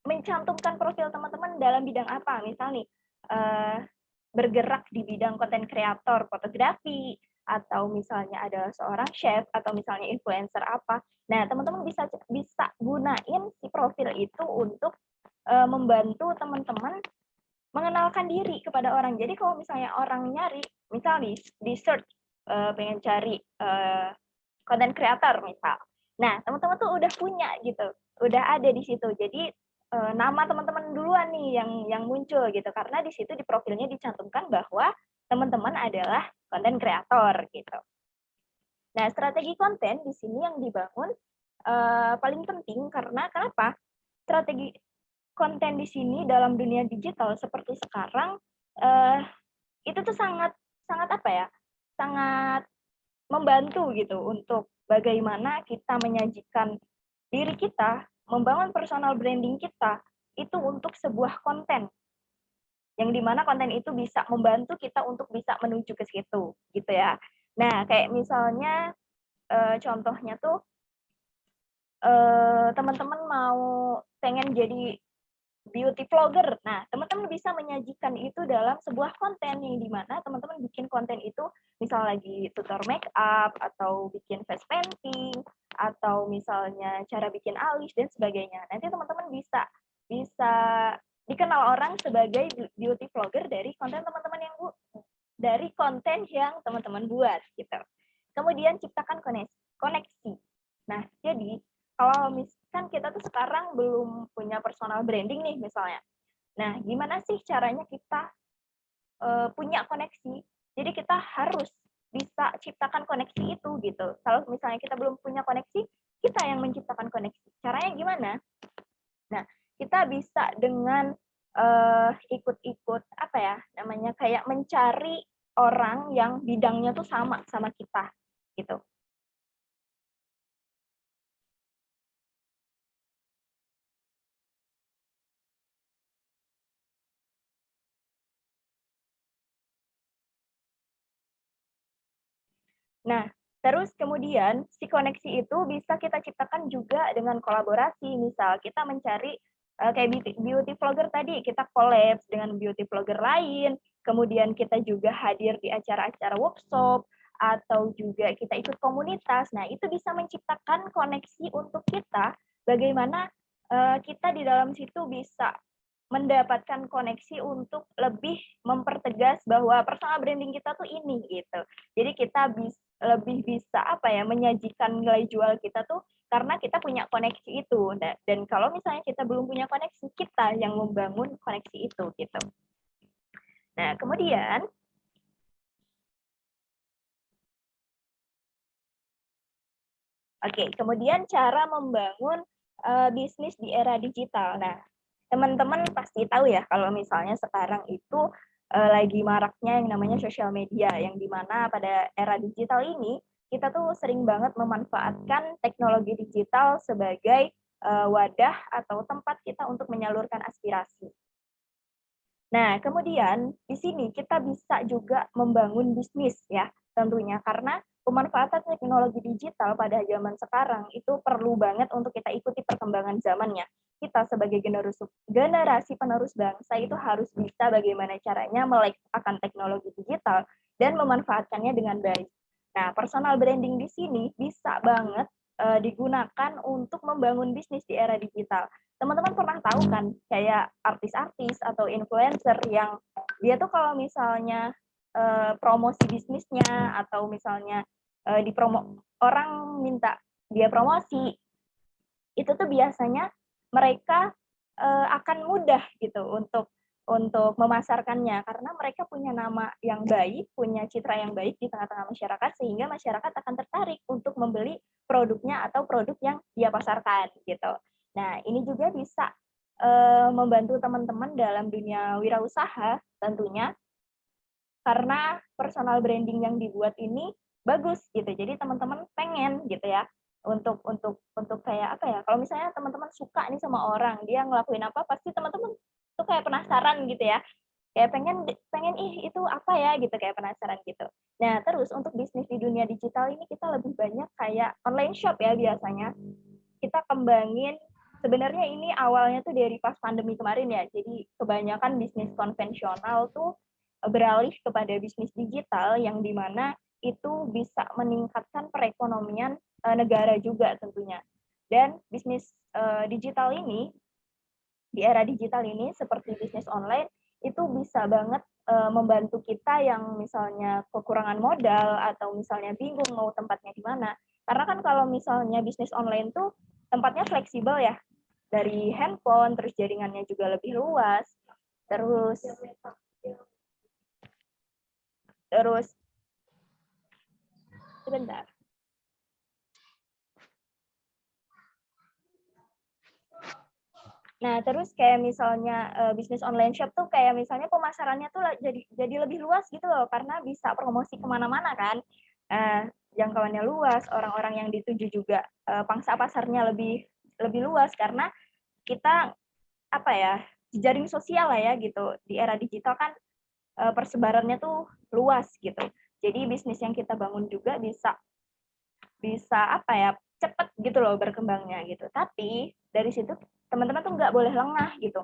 mencantumkan profil teman-teman dalam bidang apa. Misal nih, bergerak di bidang konten kreator fotografi, atau misalnya adalah seorang chef, atau misalnya influencer apa. Nah, teman-teman bisa gunain si profil itu untuk membantu teman-teman mengenalkan diri kepada orang. Jadi kalau misalnya orang nyari, misal di search pengen cari content creator misal. Nah, teman-teman tuh udah punya gitu, udah ada di situ. Jadi nama teman-teman duluan nih yang muncul gitu, karena di situ di profilnya dicantumkan bahwa teman-teman adalah content creator gitu. Nah, strategi konten di sini yang dibangun paling penting karena kenapa? Strategi konten di sini dalam dunia digital seperti sekarang itu tuh sangat apa ya, sangat membantu gitu untuk bagaimana kita menyajikan diri kita, membangun personal branding kita itu untuk sebuah konten yang dimana konten itu bisa membantu kita untuk bisa menuju ke situ gitu ya. Nah, kayak misalnya contohnya tuh teman-teman mau pengen jadi beauty vlogger. Nah, teman-teman bisa menyajikan itu dalam sebuah konten yang dimana teman-teman bikin konten itu misal lagi tutor make up, atau bikin face painting, atau misalnya cara bikin alis dan sebagainya. Nanti teman-teman bisa dikenal orang sebagai beauty vlogger dari konten teman-teman yang teman-teman buat gitu. Kemudian ciptakan koneksi. Nah, jadi kalau misalkan kita tuh sekarang belum punya personal branding nih misalnya. Nah, gimana sih caranya kita punya koneksi? Jadi kita harus bisa ciptakan koneksi itu gitu. Kalau misalnya kita belum punya koneksi, kita yang menciptakan koneksi. Caranya gimana? Nah, kita bisa dengan ikut-ikut apa ya namanya, kayak mencari orang yang bidangnya tuh sama kita gitu. Nah, terus kemudian si koneksi itu bisa kita ciptakan juga dengan kolaborasi. Misal kita mencari kayak beauty vlogger tadi, kita collab dengan beauty vlogger lain, kemudian kita juga hadir di acara-acara workshop, atau juga kita ikut komunitas. Nah, itu bisa menciptakan koneksi untuk kita, bagaimana kita di dalam situ bisa mendapatkan koneksi untuk lebih mempertegas bahwa personal branding kita tuh ini gitu. Jadi kita lebih bisa apa ya, menyajikan nilai jual kita tuh karena kita punya koneksi itu. Dan kalau misalnya kita belum punya koneksi, kita yang membangun koneksi itu gitu. Nah, kemudian kemudian cara membangun bisnis di era digital. Nah, teman-teman pasti tahu ya kalau misalnya sekarang itu lagi maraknya yang namanya sosial media, yang dimana pada era digital ini kita tuh sering banget memanfaatkan teknologi digital sebagai wadah atau tempat kita untuk menyalurkan aspirasi. Nah, kemudian di sini kita bisa juga membangun bisnis ya, tentunya karena pemanfaatan teknologi digital pada zaman sekarang itu perlu banget untuk kita ikuti perkembangan zamannya. Kita sebagai generasi penerus bangsa itu harus bisa bagaimana caranya melek akan teknologi digital dan memanfaatkannya dengan baik. Nah, personal branding di sini bisa banget digunakan untuk membangun bisnis di era digital. Teman-teman pernah tahu kan kayak artis-artis atau influencer yang dia tuh kalau misalnya promosi bisnisnya atau misalnya orang minta dia promosi, itu tuh biasanya mereka akan mudah gitu untuk memasarkannya karena mereka punya nama yang baik, punya citra yang baik di tengah-tengah masyarakat sehingga masyarakat akan tertarik untuk membeli produknya atau produk yang dia pasarkan gitu. Nah, ini juga bisa membantu teman-teman dalam dunia wirausaha tentunya karena personal branding yang dibuat ini bagus gitu. Jadi teman-teman pengen gitu ya untuk kayak apa ya? Kalau misalnya teman-teman suka nih sama orang, dia ngelakuin apa pasti teman-teman tuh kayak penasaran gitu ya. Kayak pengen itu apa ya gitu, kayak penasaran gitu. Nah, terus untuk bisnis di dunia digital ini kita lebih banyak kayak online shop ya biasanya. Kita kembangin sebenarnya ini awalnya tuh dari pas pandemi kemarin ya. Jadi kebanyakan bisnis konvensional tuh beralih kepada bisnis digital yang dimana itu bisa meningkatkan perekonomian negara juga tentunya. Dan bisnis digital ini, di era digital ini seperti bisnis online, itu bisa banget membantu kita yang misalnya kekurangan modal atau misalnya bingung mau tempatnya di mana. Karena kan kalau misalnya bisnis online tuh tempatnya fleksibel ya, dari handphone, terus jaringannya juga lebih luas, terus sebentar. Nah, terus kayak misalnya bisnis online shop tuh kayak misalnya pemasarannya tuh jadi lebih luas gitu loh, karena bisa promosi kemana-mana kan. Jangkauannya luas, orang-orang yang dituju juga pangsa pasarnya lebih luas karena kita apa ya, jejaring sosial lah ya gitu. Di era digital kan persebarannya tuh luas gitu. Jadi bisnis yang kita bangun juga bisa apa ya, cepet gitu loh berkembangnya gitu. Tapi dari situ teman-teman tuh nggak boleh lengah gitu.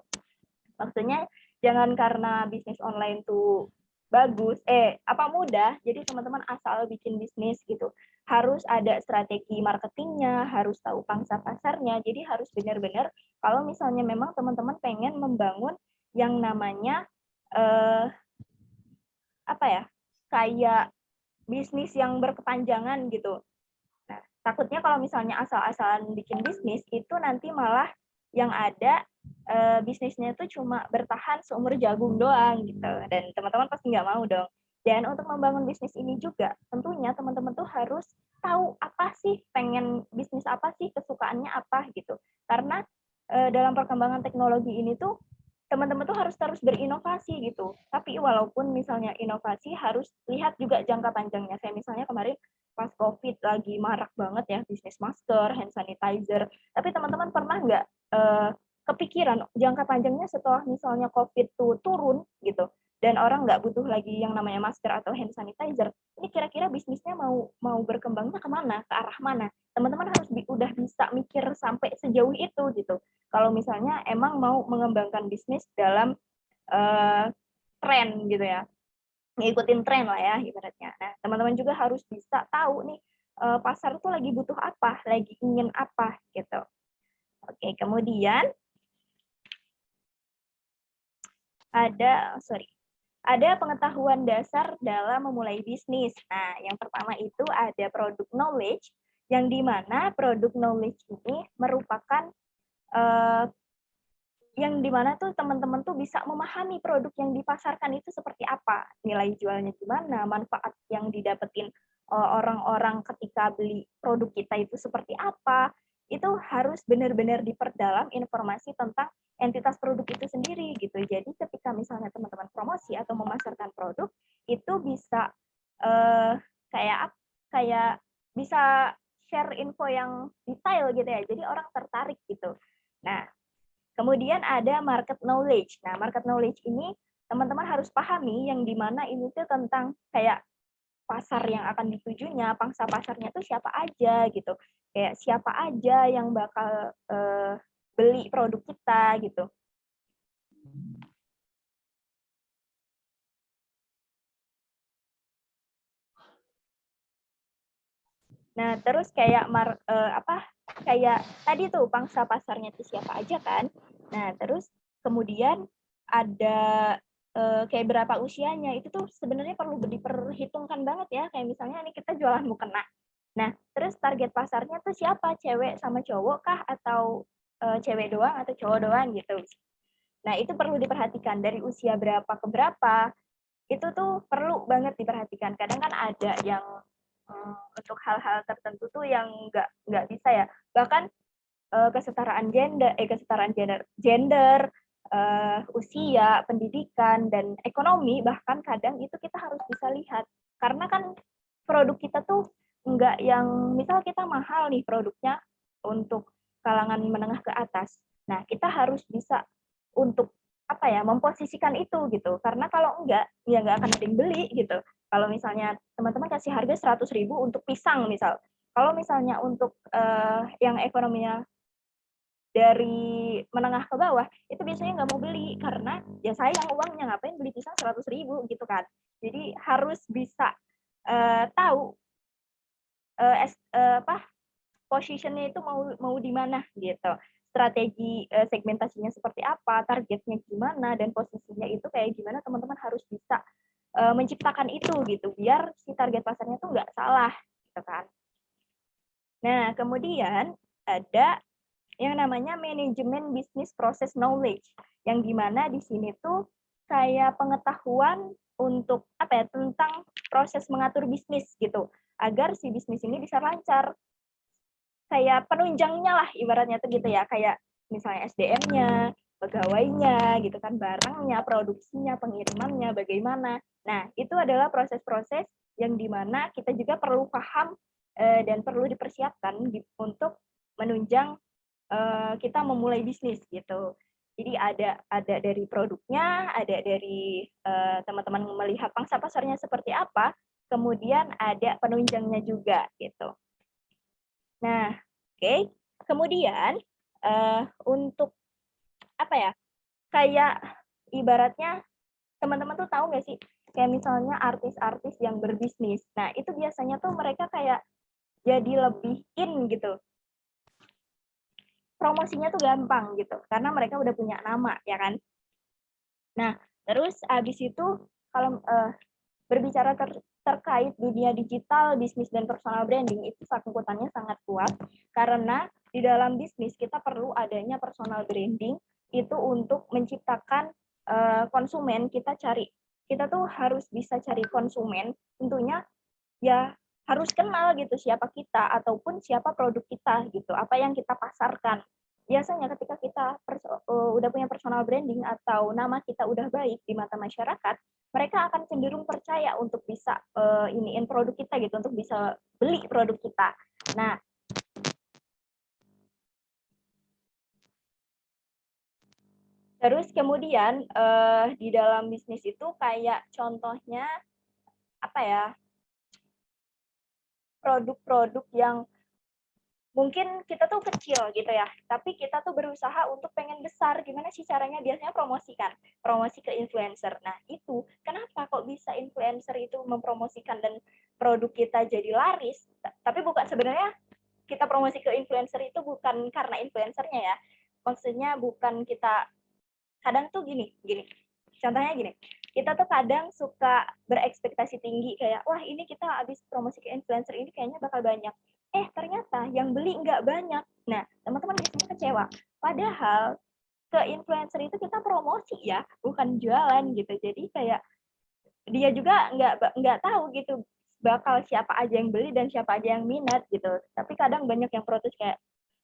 Maksudnya jangan karena bisnis online tuh bagus, mudah, jadi teman-teman asal bikin bisnis gitu. Harus ada strategi marketingnya, harus tahu pangsa pasarnya, jadi harus benar-benar kalau misalnya memang teman-teman pengen membangun yang namanya kayak bisnis yang berkepanjangan gitu. Nah, takutnya kalau misalnya asal-asalan bikin bisnis itu nanti malah yang ada bisnisnya itu cuma bertahan seumur jagung doang gitu, dan teman-teman pasti nggak mau dong. Dan untuk membangun bisnis ini juga tentunya teman-teman tuh harus tahu apa sih, pengen bisnis apa sih, kesukaannya apa gitu, karena dalam perkembangan teknologi ini tuh teman-teman tuh harus terus berinovasi gitu. Tapi walaupun misalnya inovasi harus lihat juga jangka panjangnya. Saya misalnya kemarin pas COVID lagi marak banget ya bisnis masker, hand sanitizer. Tapi teman-teman pernah nggak kepikiran jangka panjangnya setelah misalnya COVID tuh turun gitu dan orang nggak butuh lagi yang namanya masker atau hand sanitizer, ini kira-kira bisnisnya mau berkembangnya kemana, ke arah mana? Teman-teman harus udah bisa mikir sampai sejauh itu gitu. Kalau misalnya emang mau mengembangkan bisnis dalam tren gitu ya, ngikutin tren lah ya ibaratnya. Nah, teman-teman juga harus bisa tahu nih pasar tuh lagi butuh apa, lagi ingin apa gitu. Oke, kemudian ada pengetahuan dasar dalam memulai bisnis. Nah, yang pertama itu ada product knowledge, yang dimana produk knowledge ini merupakan yang dimana tuh teman-teman tuh bisa memahami produk yang dipasarkan itu seperti apa, nilai jualnya gimana, manfaat yang didapetin orang-orang ketika beli produk kita itu seperti apa, itu harus benar-benar diperdalam informasi tentang entitas produk itu sendiri gitu. Jadi ketika misalnya teman-teman promosi atau memasarkan produk itu bisa kayak bisa share info yang detail gitu ya. Jadi orang tertarik gitu. Nah, kemudian ada market knowledge. Nah, market knowledge ini teman-teman harus pahami yang dimana ini tuh tentang kayak pasar yang akan ditujunya, pangsa pasarnya tuh siapa aja gitu. Kayak siapa aja yang bakal beli produk kita gitu. Nah, terus kayak kayak tadi tuh pangsa pasarnya itu siapa aja kan. Nah, terus kemudian ada kayak berapa usianya, itu tuh sebenarnya perlu diperhitungkan banget ya. Kayak misalnya ini kita jualan mukena. Nah, terus target pasarnya tuh siapa? Cewek sama cowok kah? Atau cewek doang atau cowok doang gitu. Nah, itu perlu diperhatikan dari usia berapa ke berapa. Itu tuh perlu banget diperhatikan. Kadang kan ada yang untuk hal-hal tertentu tuh yang nggak bisa ya. Bahkan kesetaraan gender, usia, pendidikan, dan ekonomi, bahkan kadang itu kita harus bisa lihat. Karena kan produk kita tuh nggak yang, misal kita mahal nih produknya untuk kalangan menengah ke atas. Nah, kita harus bisa untuk memposisikan itu gitu. Karena kalau enggak, ya nggak akan ada yang beli gitu. Kalau misalnya teman-teman kasih harga 100.000 untuk pisang misal. Kalau misalnya untuk yang ekonominya dari menengah ke bawah, itu biasanya nggak mau beli karena ya sayang uangnya, ngapain beli pisang 100.000 gitu kan. Jadi harus bisa tahu positionnya itu mau di mana gitu. Strategi segmentasinya seperti apa, targetnya gimana, dan posisinya itu kayak gimana, teman-teman harus bisa menciptakan itu gitu, biar si target pasarnya tuh nggak salah gitu kan. Nah, kemudian ada yang namanya manajemen bisnis proses knowledge, yang dimana di sini tuh kayak pengetahuan untuk tentang proses mengatur bisnis gitu, agar si bisnis ini bisa lancar. Kayak penunjangnya lah ibaratnya tuh gitu ya, kayak misalnya SDM-nya, pegawainya gitu kan, barangnya, produksinya, pengirimannya bagaimana. Nah, itu adalah proses-proses yang dimana kita juga perlu paham dan perlu dipersiapkan untuk menunjang kita memulai bisnis gitu. Jadi ada dari produknya, ada dari teman-teman melihat pangsa pasarnya seperti apa, kemudian ada penunjangnya juga gitu. Nah, oke. Kemudian untuk kayak ibaratnya teman-teman tuh tahu nggak sih, kayak misalnya artis-artis yang berbisnis. Nah, itu biasanya tuh mereka kayak jadi lebih in gitu. Promosinya tuh gampang gitu, karena mereka udah punya nama, ya kan? Nah, terus abis itu kalau berbicara terkait dunia digital, bisnis, dan personal branding, itu sangkutannya sangat kuat, karena di dalam bisnis kita perlu adanya personal branding, itu untuk menciptakan konsumen. Kita tuh harus bisa cari konsumen, tentunya ya harus kenal gitu siapa kita, ataupun siapa produk kita gitu, apa yang kita pasarkan. Biasanya ketika kita udah punya personal branding atau nama kita udah baik di mata masyarakat, mereka akan cenderung percaya untuk bisa iniin produk kita gitu, untuk bisa beli produk kita. Nah, terus kemudian di dalam bisnis itu kayak contohnya produk-produk yang mungkin kita tuh kecil gitu ya, tapi kita tuh berusaha untuk pengen besar. Gimana sih caranya? Biasanya promosi ke influencer. Nah, itu kenapa kok bisa influencer itu mempromosikan dan produk kita jadi laris? Tapi bukan, sebenarnya kita promosi ke influencer itu bukan karena influencernya ya. Maksudnya bukan kita, kadang tuh gini. Contohnya gini, kita tuh kadang suka berekspektasi tinggi kayak, wah ini kita habis promosi ke influencer ini kayaknya bakal banyak ternyata yang beli nggak banyak. Nah, teman-teman biasanya kecewa. Padahal ke influencer itu kita promosi ya, bukan jualan gitu. Jadi kayak dia juga nggak tahu gitu bakal siapa aja yang beli dan siapa aja yang minat gitu. Tapi kadang banyak yang protes kayak,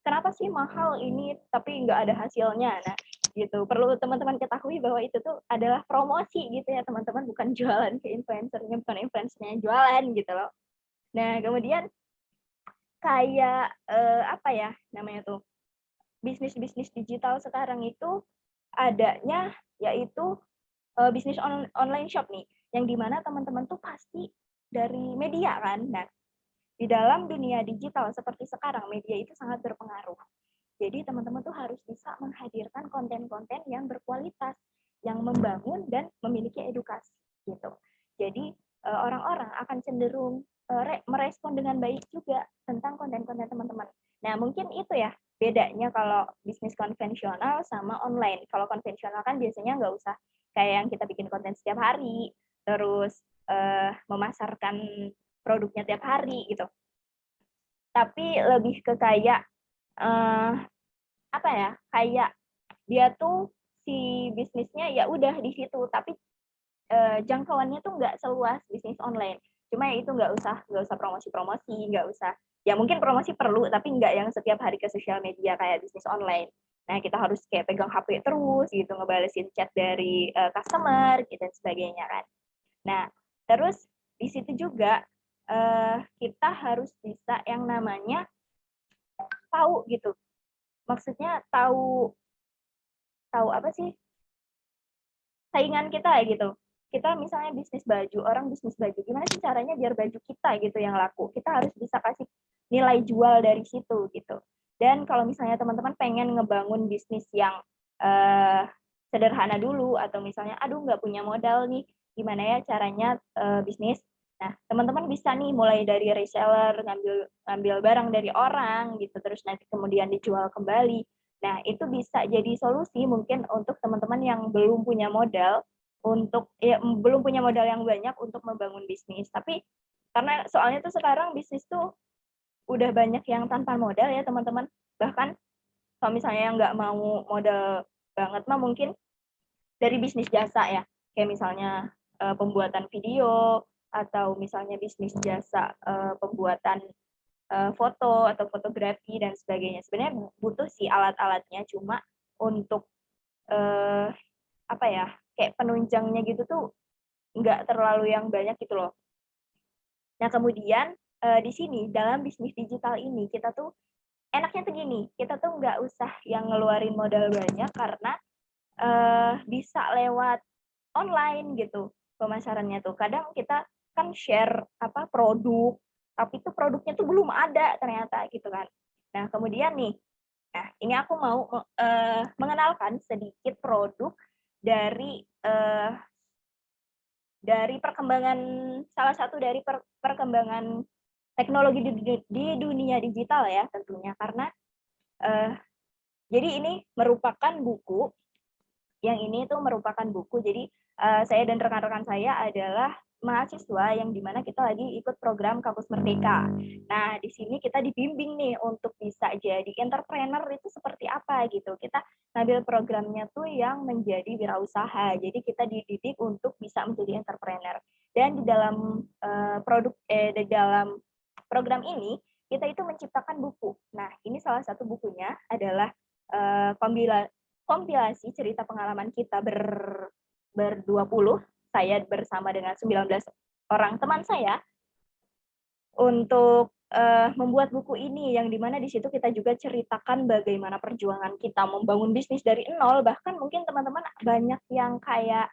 kenapa sih mahal ini tapi nggak ada hasilnya. Nah, gitu. Perlu teman-teman ketahui bahwa itu tuh adalah promosi gitu ya teman-teman, bukan jualan ke influencernya, bukan influencernya yang jualan gitu loh. Nah, kemudian kayak apa ya namanya tuh, bisnis-bisnis digital sekarang itu adanya yaitu bisnis online shop nih, yang dimana teman-teman tuh pasti dari media kan. Nah, di dalam dunia digital seperti sekarang, media itu sangat berpengaruh. Jadi teman-teman tuh harus bisa menghadirkan konten-konten yang berkualitas, yang membangun dan memiliki edukasi gitu. Jadi orang-orang akan cenderung merespon dengan baik juga tentang konten-konten teman-teman. Nah, mungkin itu ya bedanya kalau bisnis konvensional sama online. Kalau konvensional kan biasanya nggak usah kayak yang kita bikin konten setiap hari, terus memasarkan produknya tiap hari gitu. Tapi lebih ke kayak apa ya, kayak dia tuh si bisnisnya ya udah di situ, tapi jangkauannya tuh nggak seluas bisnis online. Cuma ya itu nggak usah promosi-promosi, nggak usah, ya mungkin promosi perlu tapi nggak yang setiap hari ke sosial media kayak bisnis online. Nah, kita harus kayak pegang HP terus gitu, ngebalesin chat dari customer gitu dan sebagainya kan. Nah, terus di situ juga kita harus bisa yang namanya tahu gitu. Maksudnya tahu apa sih saingan kita ya gitu. Kita misalnya bisnis baju, orang bisnis baju, gimana sih caranya biar baju kita gitu yang laku? Kita harus bisa kasih nilai jual dari situ gitu. Dan kalau misalnya teman-teman pengen ngebangun bisnis yang sederhana dulu, atau misalnya aduh nggak punya modal nih, gimana ya caranya bisnis? Nah, teman-teman bisa nih mulai dari reseller, ngambil barang dari orang gitu, terus nanti kemudian dijual kembali. Nah, itu bisa jadi solusi mungkin untuk teman-teman yang belum punya modal belum punya modal yang banyak untuk membangun bisnis. Tapi karena soalnya tuh sekarang bisnis tuh udah banyak yang tanpa modal ya, teman-teman. Bahkan kalau misalnya yang nggak mau modal banget mah mungkin dari bisnis jasa ya. Kayak misalnya pembuatan video, atau misalnya bisnis jasa pembuatan foto atau fotografi dan sebagainya. Sebenarnya butuh sih alat-alatnya, cuma untuk apa ya, kayak penunjangnya gitu tuh nggak terlalu yang banyak gitu loh. Nah, kemudian di sini dalam bisnis digital ini kita tuh enaknya tuh gini, kita tuh nggak usah yang ngeluarin modal banyak karena bisa lewat online gitu pemasarannya tuh. Kadang kita kan share produk, tapi tuh produknya tuh belum ada ternyata gitu kan. Nah, kemudian nih, ini aku mau mengenalkan sedikit produk dari perkembangan, salah satu dari perkembangan teknologi di dunia digital ya tentunya, karena jadi ini merupakan buku. Yang ini tuh merupakan buku. Jadi saya dan rekan-rekan saya adalah mahasiswa yang dimana kita lagi ikut program Kampus Merdeka. Nah, di sini kita dibimbing nih untuk bisa jadi entrepreneur itu seperti apa gitu. Kita ngambil programnya tuh yang menjadi wirausaha. Jadi kita dididik untuk bisa menjadi entrepreneur. Dan di dalam di dalam program ini kita itu menciptakan buku. Nah, ini salah satu bukunya adalah kompilasi cerita pengalaman kita ber-20, saya bersama dengan 19 orang teman saya, untuk membuat buku ini, yang dimana di situ kita juga ceritakan bagaimana perjuangan kita membangun bisnis dari nol. Bahkan mungkin teman-teman banyak yang kayak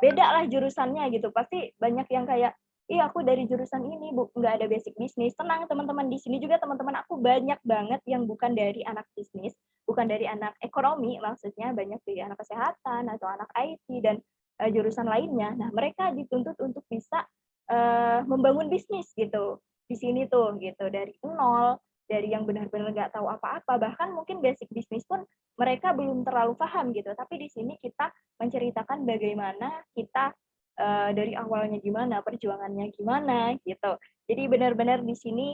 beda lah jurusannya gitu, pasti banyak yang kayak, aku dari jurusan ini, nggak ada basic bisnis. Tenang teman-teman, di sini juga teman-teman aku banyak banget yang bukan dari anak bisnis, bukan dari anak ekonomi, maksudnya banyak dari anak kesehatan atau anak IT dan jurusan lainnya. Nah, mereka dituntut untuk bisa membangun bisnis gitu di sini tuh gitu, dari nol, dari yang benar-benar nggak tahu apa-apa, bahkan mungkin basic bisnis pun mereka belum terlalu paham gitu. Tapi di sini kita menceritakan bagaimana kita dari awalnya gimana, perjuangannya gimana gitu. Jadi benar-benar di sini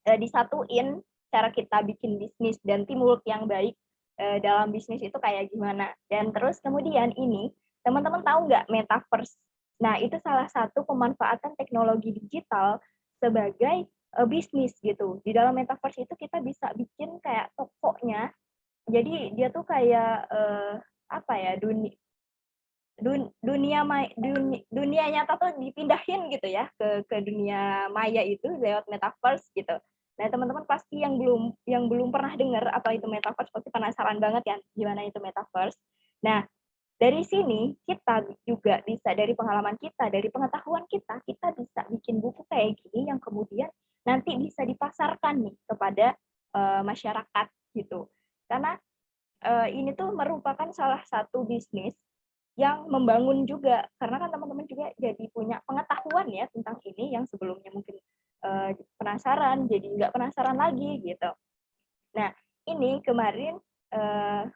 disatuin cara kita bikin bisnis dan teamwork yang baik dalam bisnis itu kayak gimana. Dan terus kemudian ini, teman-teman tahu nggak metaverse? Nah, itu salah satu pemanfaatan teknologi digital sebagai bisnis gitu. Di dalam metaverse itu kita bisa bikin kayak tokonya. Jadi dia tuh kayak apa ya, dunia nyata tuh dipindahin gitu ya ke dunia maya itu lewat metaverse gitu. Nah, teman-teman pasti yang belum pernah dengar apa itu metaverse pasti penasaran banget kan gimana itu metaverse. Nah, dari sini kita juga bisa, dari pengalaman kita, dari pengetahuan kita bisa bikin buku kayak gini yang kemudian nanti bisa dipasarkan nih kepada masyarakat gitu. Karena ini tuh merupakan salah satu bisnis yang membangun juga, karena kan teman-teman juga jadi punya pengetahuan ya tentang ini yang sebelumnya mungkin penasaran, jadi nggak penasaran lagi gitu. Nah, ini kemarin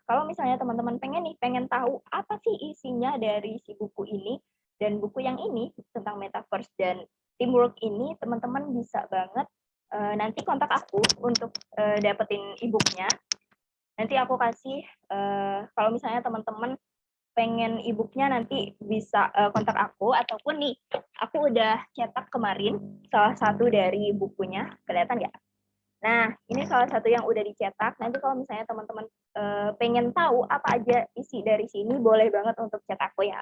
kalau misalnya teman-teman pengen tahu apa sih isinya dari si buku ini, dan buku yang ini tentang metaverse dan teamwork ini, teman-teman bisa banget nanti kontak aku untuk dapetin e-booknya. Nanti aku kasih, kalau misalnya teman-teman pengen e-booknya nanti bisa kontak aku, ataupun nih aku udah cetak kemarin salah satu dari bukunya, kelihatan nggak? Nah, ini salah satu yang udah dicetak. Nanti kalau misalnya teman-teman pengen tahu apa aja isi dari sini, boleh banget untuk chat aku ya.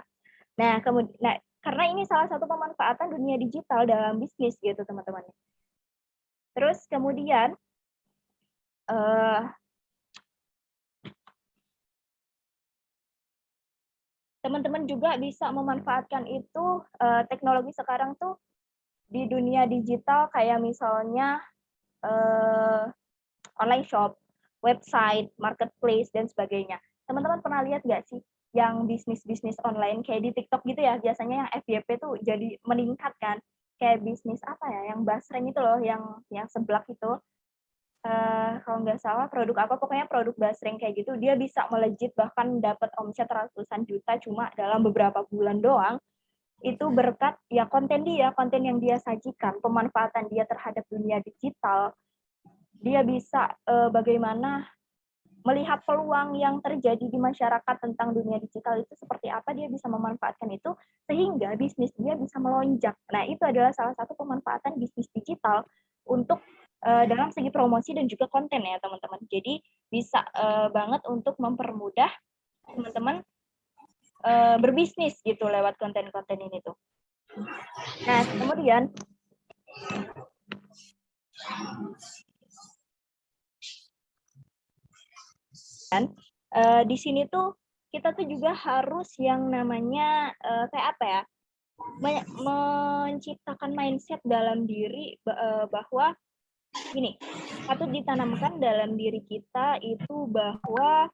Nah, kemudian karena ini salah satu pemanfaatan dunia digital dalam bisnis gitu teman-teman. Terus kemudian teman-teman juga bisa memanfaatkan itu teknologi sekarang tuh di dunia digital, kayak misalnya online shop, website, marketplace, dan sebagainya. Teman-teman pernah lihat nggak sih yang bisnis-bisnis online kayak di TikTok gitu ya, biasanya yang FYP tuh jadi meningkat kan, kayak bisnis apa ya, yang basreng itu loh, yang seblak itu, kalau nggak salah produk apa, pokoknya produk basreng kayak gitu, dia bisa melejit bahkan dapat omset ratusan juta cuma dalam beberapa bulan doang. Itu berkat ya konten yang dia sajikan, pemanfaatan dia terhadap dunia digital. Dia bisa bagaimana melihat peluang yang terjadi di masyarakat tentang dunia digital itu seperti apa, dia bisa memanfaatkan itu sehingga bisnis dia bisa melonjak. Nah, itu adalah salah satu pemanfaatan bisnis digital untuk dalam segi promosi dan juga konten ya teman-teman. Jadi bisa banget untuk mempermudah teman-teman berbisnis gitu lewat konten-konten ini tuh. Nah, kemudian di sini tuh kita tuh juga harus yang namanya kayak apa ya, menciptakan mindset dalam diri bahwa gini, patut ditanamkan dalam diri kita itu bahwa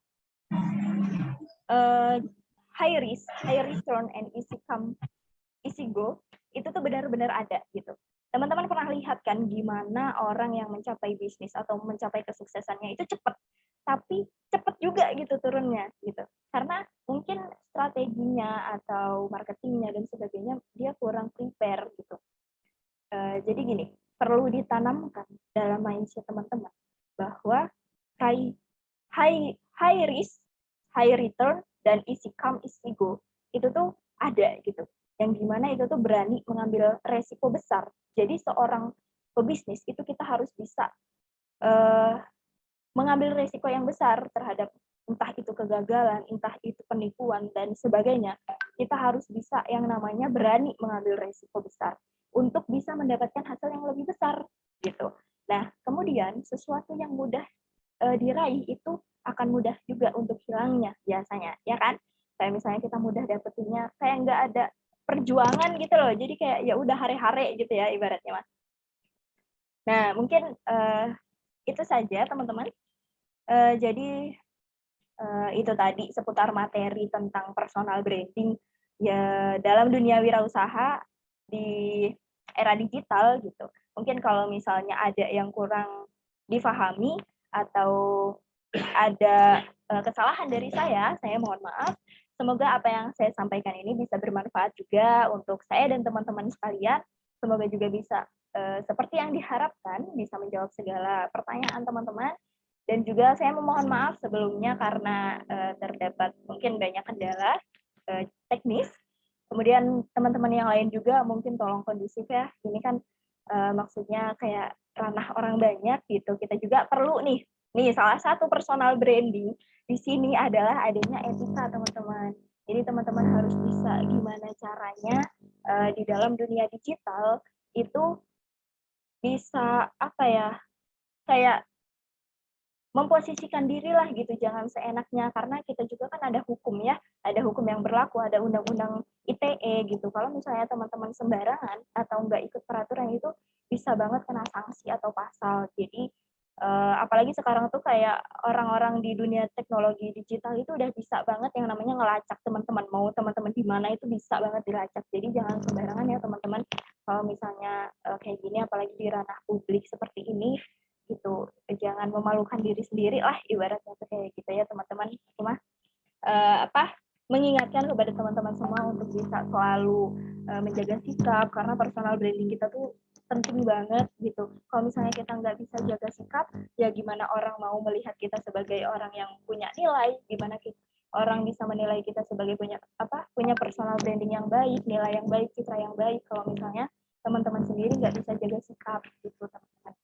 high risk, high return, and easy go itu tuh benar-benar ada gitu. Teman-teman pernah lihat kan gimana orang yang mencapai bisnis atau mencapai kesuksesannya itu cepat, tapi cepat juga gitu turunnya gitu. Karena mungkin strateginya atau marketingnya dan sebagainya dia kurang prepare gitu. Jadi gini, perlu ditanamkan dalam mindset teman-teman bahwa high risk, high return, dan easy come, easy go itu tuh ada gitu. Yang dimana itu tuh berani mengambil resiko besar. Jadi seorang pebisnis itu kita harus bisa mengambil resiko yang besar terhadap entah itu kegagalan, entah itu penipuan, dan sebagainya. Kita harus bisa yang namanya berani mengambil resiko besar untuk bisa mendapatkan hasil yang lebih besar gitu. Nah, kemudian sesuatu yang mudah diraih itu akan mudah juga untuk hilangnya biasanya, ya kan? Kayak misalnya kita mudah dapetinnya, kayak nggak ada perjuangan gitu loh. Jadi kayak ya udah hare-hare gitu ya ibaratnya, Mas. Nah, mungkin itu saja teman-teman. Jadi itu tadi seputar materi tentang personal branding ya dalam dunia wirausaha di era digital gitu. Mungkin kalau misalnya ada yang kurang difahami atau ada kesalahan dari saya mohon maaf. semoga apa yang saya sampaikan ini bisa bermanfaat juga untuk saya dan teman-teman sekalian. Semoga juga bisa seperti yang diharapkan, bisa menjawab segala pertanyaan teman-teman. Dan juga saya memohon maaf sebelumnya karena terdapat mungkin banyak kendala teknis. Kemudian teman-teman yang lain juga mungkin tolong kondusif ya. Ini kan maksudnya kayak ranah orang banyak gitu. Kita juga perlu nih salah satu personal branding di sini adalah adanya etika teman-teman. Jadi teman-teman harus bisa gimana caranya di dalam dunia digital itu bisa apa ya, kayak memposisikan diri lah gitu, jangan seenaknya, karena kita juga kan ada hukum ya, ada hukum yang berlaku, ada undang-undang ITE gitu. Kalau misalnya teman-teman sembarangan atau nggak ikut peraturan itu bisa banget kena sanksi atau pasal. Jadi apalagi sekarang tuh kayak orang-orang di dunia teknologi digital itu udah bisa banget yang namanya ngelacak teman-teman, mau teman-teman di mana itu bisa banget dilacak. Jadi jangan sembarangan ya teman-teman kalau misalnya kayak gini, apalagi di ranah publik seperti ini gitu, jangan memalukan diri sendiri lah ibaratnya tuh kayak gitu ya teman-teman. Cuma mengingatkan kepada teman-teman semua untuk bisa selalu menjaga sikap, karena personal branding kita tuh penting banget gitu. Kalau misalnya kita nggak bisa jaga sikap, ya gimana orang mau melihat kita sebagai orang yang punya nilai, gimana orang bisa menilai kita sebagai punya personal branding yang baik, nilai yang baik, citra yang baik, kalau misalnya teman-teman sendiri nggak bisa jaga sikap gitu teman-teman.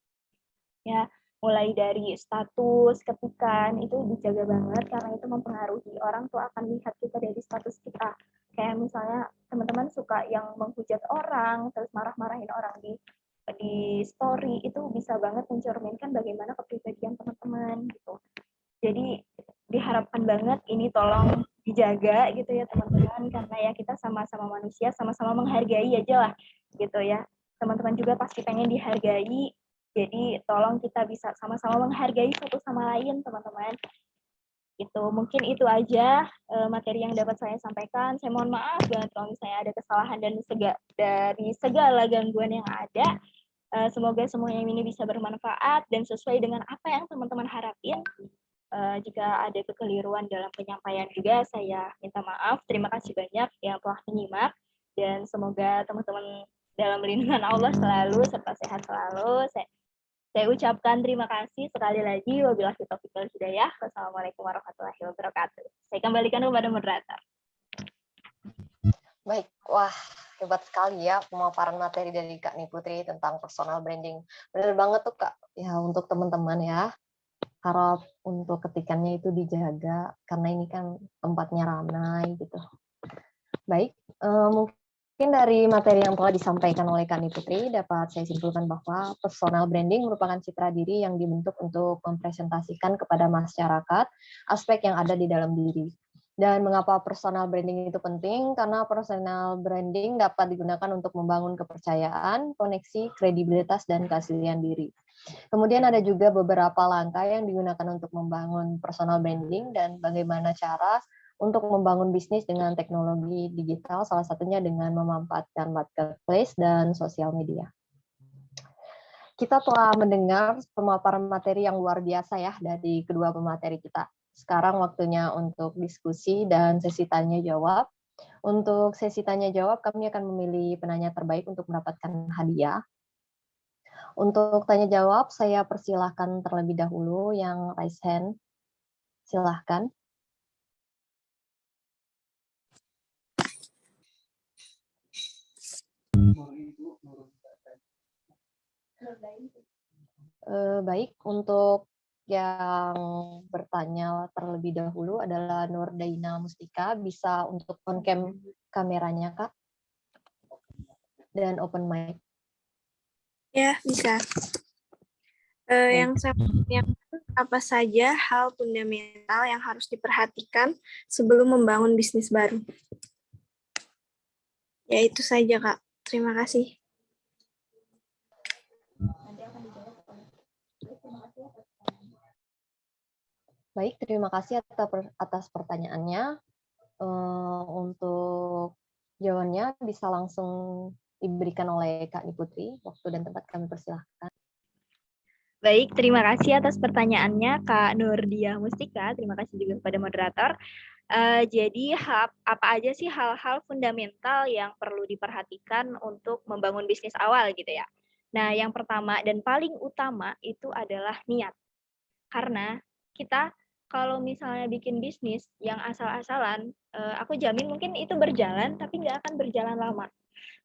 Ya, mulai dari status, ketikan, itu dijaga banget karena itu mempengaruhi. Orang tuh akan lihat kita dari status kita. Kayak misalnya teman-teman suka yang menghujat orang, terus marah-marahin orang di story, itu bisa banget mencerminkan bagaimana kepribadian teman-teman gitu. Jadi diharapkan banget ini tolong dijaga gitu ya teman-teman, karena ya kita sama-sama manusia, sama-sama menghargai aja lah gitu ya. Teman-teman juga pasti pengen dihargai. Jadi tolong kita bisa sama-sama menghargai satu sama lain, teman-teman. Itu mungkin itu aja materi yang dapat saya sampaikan. Saya mohon maaf banget kalau misalnya ada kesalahan dan dari segala gangguan yang ada. Semoga semuanya ini bisa bermanfaat dan sesuai dengan apa yang teman-teman harapin. Jika ada kekeliruan dalam penyampaian juga, saya minta maaf. Terima kasih banyak yang telah menyimak dan semoga teman-teman dalam lindungan Allah selalu serta sehat selalu. Saya ucapkan terima kasih sekali lagi. Wabillahi taufiq wal hidayah. Wassalamualaikum warahmatullahi wabarakatuh. Saya kembalikan kepada moderator. Baik, wah hebat sekali ya pemaparan materi dari Kak Niputri tentang personal branding. Benar banget tuh Kak, ya untuk teman-teman ya, harap untuk ketikannya itu dijaga karena ini kan tempatnya ramai gitu. Baik, mungkin dari materi yang telah disampaikan oleh Kak Niputri dapat saya simpulkan bahwa personal branding merupakan citra diri yang dibentuk untuk mempresentasikan kepada masyarakat aspek yang ada di dalam diri. Dan mengapa personal branding itu penting? Karena personal branding dapat digunakan untuk membangun kepercayaan, koneksi, kredibilitas, dan keaslian diri. Kemudian ada juga beberapa langkah yang digunakan untuk membangun personal branding dan bagaimana cara untuk membangun bisnis dengan teknologi digital, salah satunya dengan memanfaatkan marketplace dan sosial media. Kita telah mendengar pemaparan materi yang luar biasa ya dari kedua pemateri kita. Sekarang waktunya untuk diskusi dan sesi tanya jawab. Untuk sesi tanya jawab, kami akan memilih penanya terbaik untuk mendapatkan hadiah. Untuk tanya jawab, saya persilahkan terlebih dahulu yang raise hand. Silahkan. Baik, untuk yang bertanya terlebih dahulu adalah Nurdaina Mustika. Bisa untuk on cam kameranya, Kak? Dan open mic. Ya, bisa. Yang saya tanyakan, apa saja hal fundamental yang harus diperhatikan sebelum membangun bisnis baru? Ya, itu saja, Kak. Terima kasih. Baik, terima kasih atas pertanyaannya. Untuk jawabannya bisa langsung diberikan oleh Kak Niputri. Waktu dan tempat kami persilahkan. Baik, terima kasih atas pertanyaannya Kak Nurdia Mustika. Terima kasih juga kepada moderator. Jadi apa aja sih hal-hal fundamental yang perlu diperhatikan untuk membangun bisnis awal gitu ya. Nah, yang pertama dan paling utama itu adalah niat. Karena kita kalau misalnya bikin bisnis yang asal-asalan, aku jamin mungkin itu berjalan tapi nggak akan berjalan lama.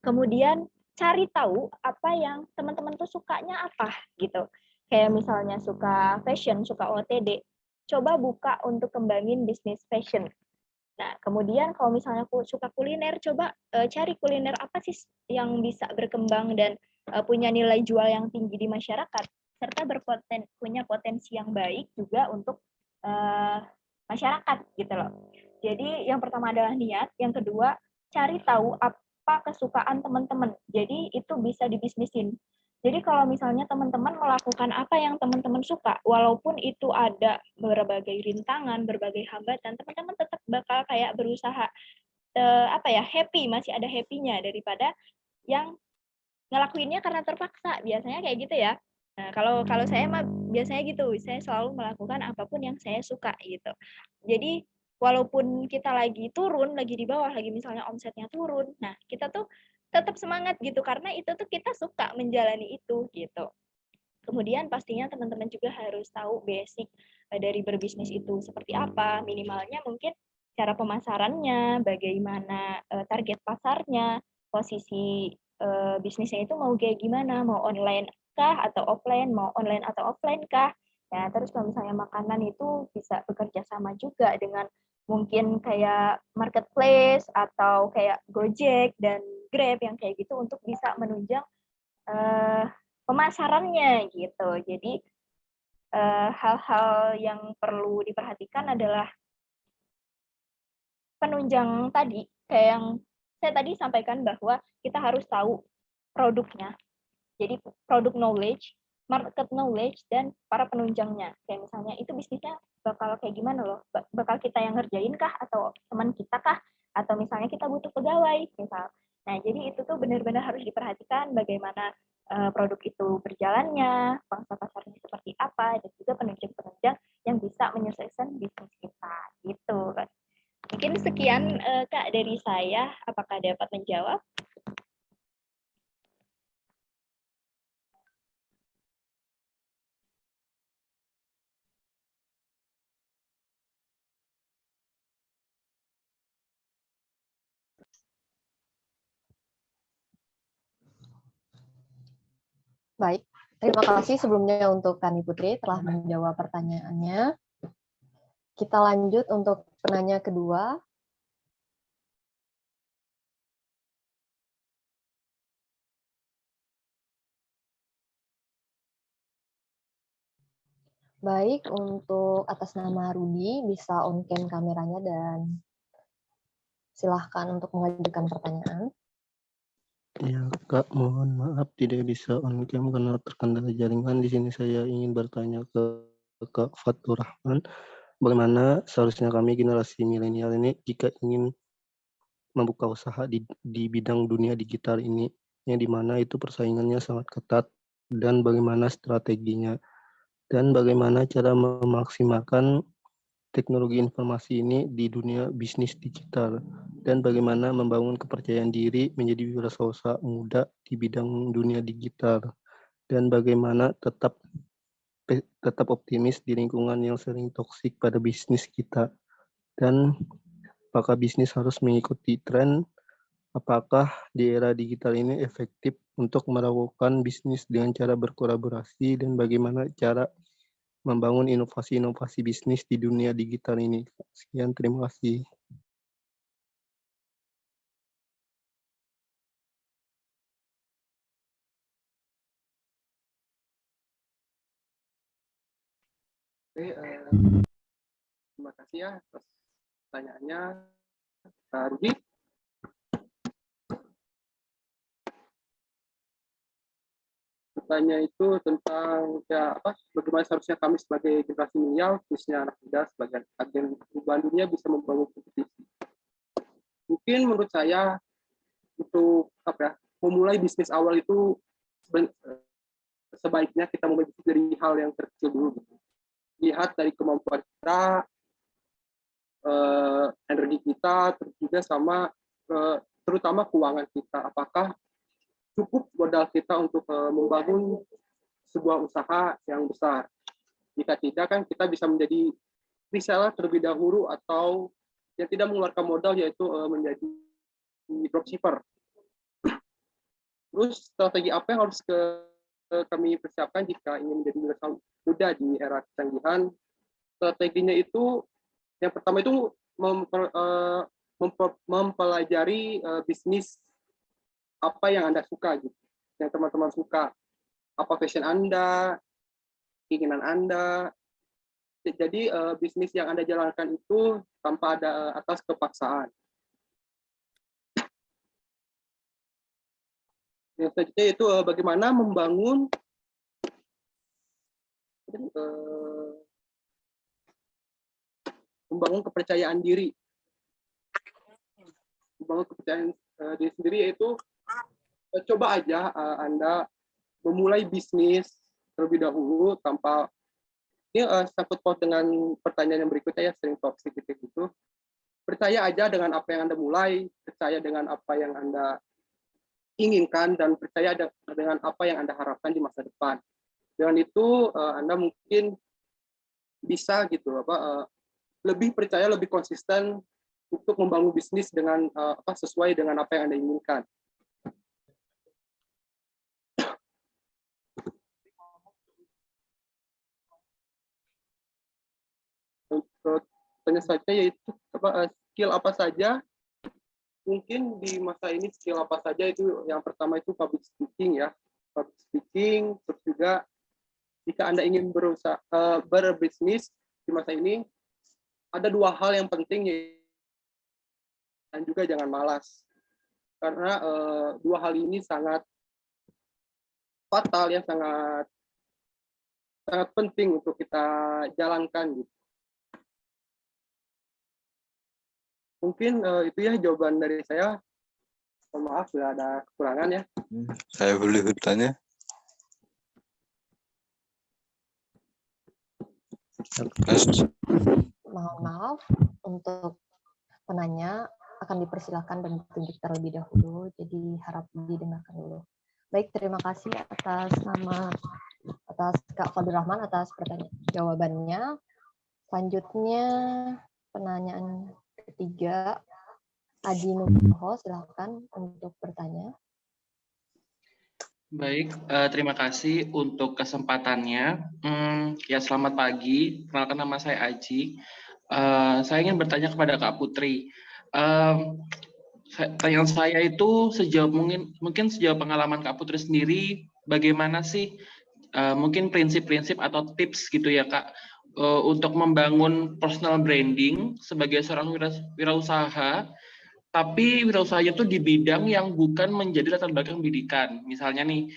Kemudian cari tahu apa yang teman-teman tuh sukanya apa gitu. Kayak misalnya suka fashion, suka OTD, coba buka untuk kembangin bisnis fashion. Nah, kemudian kalau misalnya aku suka kuliner, coba cari kuliner apa sih yang bisa berkembang dan punya nilai jual yang tinggi di masyarakat, serta punya potensi yang baik juga untuk masyarakat gitu loh. Jadi yang pertama adalah niat, yang kedua cari tahu apa kesukaan teman-teman. Jadi itu bisa dibisnisin. Jadi kalau misalnya teman-teman melakukan apa yang teman-teman suka, walaupun itu ada berbagai rintangan, berbagai hambatan, teman-teman tetap bakal kayak berusaha happy, masih ada happy-nya daripada yang ngelakuinnya karena terpaksa. Biasanya kayak gitu ya. Nah, kalau saya mah biasanya gitu, saya selalu melakukan apapun yang saya suka gitu. Jadi walaupun kita lagi turun, lagi di bawah, lagi misalnya omsetnya turun, nah kita tuh tetap semangat gitu karena itu tuh kita suka menjalani itu gitu. Kemudian pastinya teman-teman juga harus tahu basic dari berbisnis itu seperti apa, minimalnya mungkin cara pemasarannya, bagaimana target pasarnya, posisi bisnisnya itu mau kayak gimana, mau online kah atau offline, mau online atau offline kah. Ya, terus kalau misalnya makanan itu bisa bekerja sama juga dengan mungkin kayak marketplace atau kayak Gojek dan Grab yang kayak gitu untuk bisa menunjang pemasarannya gitu. Jadi hal-hal yang perlu diperhatikan adalah penunjang tadi, kayak yang saya tadi sampaikan bahwa kita harus tahu produknya. Jadi produk knowledge, market knowledge, dan para penunjangnya. Kayak misalnya itu bisnisnya bakal kayak gimana loh? Bakal kita yang ngerjain kah? Atau teman kita kah? Atau misalnya kita butuh pegawai, misal. Nah, jadi itu tuh benar-benar harus diperhatikan bagaimana produk itu berjalannya, pangsa pasarnya seperti apa, dan juga penunjang-penunjang yang bisa menyesuaikan bisnis kita. Gitu. Mungkin sekian Kak dari saya. Apakah dapat menjawab? Baik, terima kasih sebelumnya untuk Kani Putri telah menjawab pertanyaannya. Kita lanjut untuk penanya kedua. Baik, untuk atas nama Rudi, bisa on-cam kameranya dan silahkan untuk mengajukan pertanyaan. Ya, Kak, mohon maaf tidak bisa on-cam karena terkendala jaringan. Di sini saya ingin bertanya ke Kak Fatur Rahman, bagaimana seharusnya kami generasi milenial ini jika ingin membuka usaha di bidang dunia digital ini, yang dimana itu persaingannya sangat ketat, dan bagaimana strateginya, dan bagaimana cara memaksimalkan teknologi informasi ini di dunia bisnis digital, dan bagaimana membangun kepercayaan diri menjadi wirausaha muda di bidang dunia digital, dan bagaimana tetap optimis di lingkungan yang sering toksik pada bisnis kita, dan apakah bisnis harus mengikuti tren, apakah di era digital ini efektif untuk melakukan bisnis dengan cara berkolaborasi, dan bagaimana cara membangun inovasi-inovasi bisnis di dunia digital ini. Sekian, terima kasih. Oke, terima kasih ya atas pertanyaannya, Pak Rudi. Pertanyaan itu tentang bagaimana seharusnya kami sebagai generasi milenial, khususnya anak muda sebagai agen perubahan dunia bisa membangun kompetisi. Mungkin menurut saya untuk memulai bisnis awal itu sebaiknya kita mulai dari hal yang terkecil dulu. Lihat dari kemampuan kita, energi kita, terus juga sama terutama keuangan kita. Apakah cukup modal kita untuk membangun sebuah usaha yang besar? Jika tidak, kan kita bisa menjadi reseller terlebih dahulu, atau yang tidak mengeluarkan modal, yaitu menjadi dropshipper. Terus strategi apa yang harus kami persiapkan jika ingin menjadi wira muda di era kecanggihan? Strateginya itu yang pertama itu mempelajari bisnis apa yang Anda suka, gitu, yang teman-teman suka, apa passion Anda, keinginan Anda. Jadi bisnis yang Anda jalankan itu tanpa ada atas kepaksaan. Yang selanjutnya itu bagaimana membangun kepercayaan diri. Membangun kepercayaan diri sendiri yaitu coba aja Anda memulai bisnis terlebih dahulu tanpa, ini sangkut paut dengan pertanyaan yang berikutnya ya, sering toxic gitu. Percaya aja dengan apa yang Anda mulai, percaya dengan apa yang Anda inginkan, dan percaya dengan apa yang Anda harapkan di masa depan. Dengan itu Anda mungkin bisa gitu lebih percaya, lebih konsisten untuk membangun bisnis dengan sesuai dengan apa yang Anda inginkan. Untuk selanjutnya yaitu skill apa saja. Mungkin di masa ini skill apa saja itu, yang pertama itu public speaking ya. Public speaking, terus juga jika Anda ingin berbisnis di masa ini, ada dua hal yang penting, dan juga jangan malas. Karena dua hal ini sangat fatal ya, sangat penting untuk kita jalankan gitu. Mungkin itu ya jawaban dari saya. Mohon maaf bila ada kekurangan ya. Saya boleh bertanya? Mohon maaf, untuk penanya akan dipersilakan dan ditunjuk terlebih dahulu, jadi harap didengarkan dulu. Baik, terima kasih atas Kak Fadul Rahman atas jawabannya. Selanjutnya pertanyaan ketiga, Adi Nugroho, silakan untuk bertanya. Baik, terima kasih untuk kesempatannya. Ya, selamat pagi. Perkenalkan, nama saya Aji. Saya ingin bertanya kepada Kak Putri. Pertanyaan saya itu mungkin sejauh pengalaman Kak Putri sendiri, bagaimana sih mungkin prinsip-prinsip atau tips gitu ya Kak, untuk membangun personal branding sebagai seorang wirausaha, tapi wirausahanya itu di bidang yang bukan menjadi latar belakang pendidikan. Misalnya nih,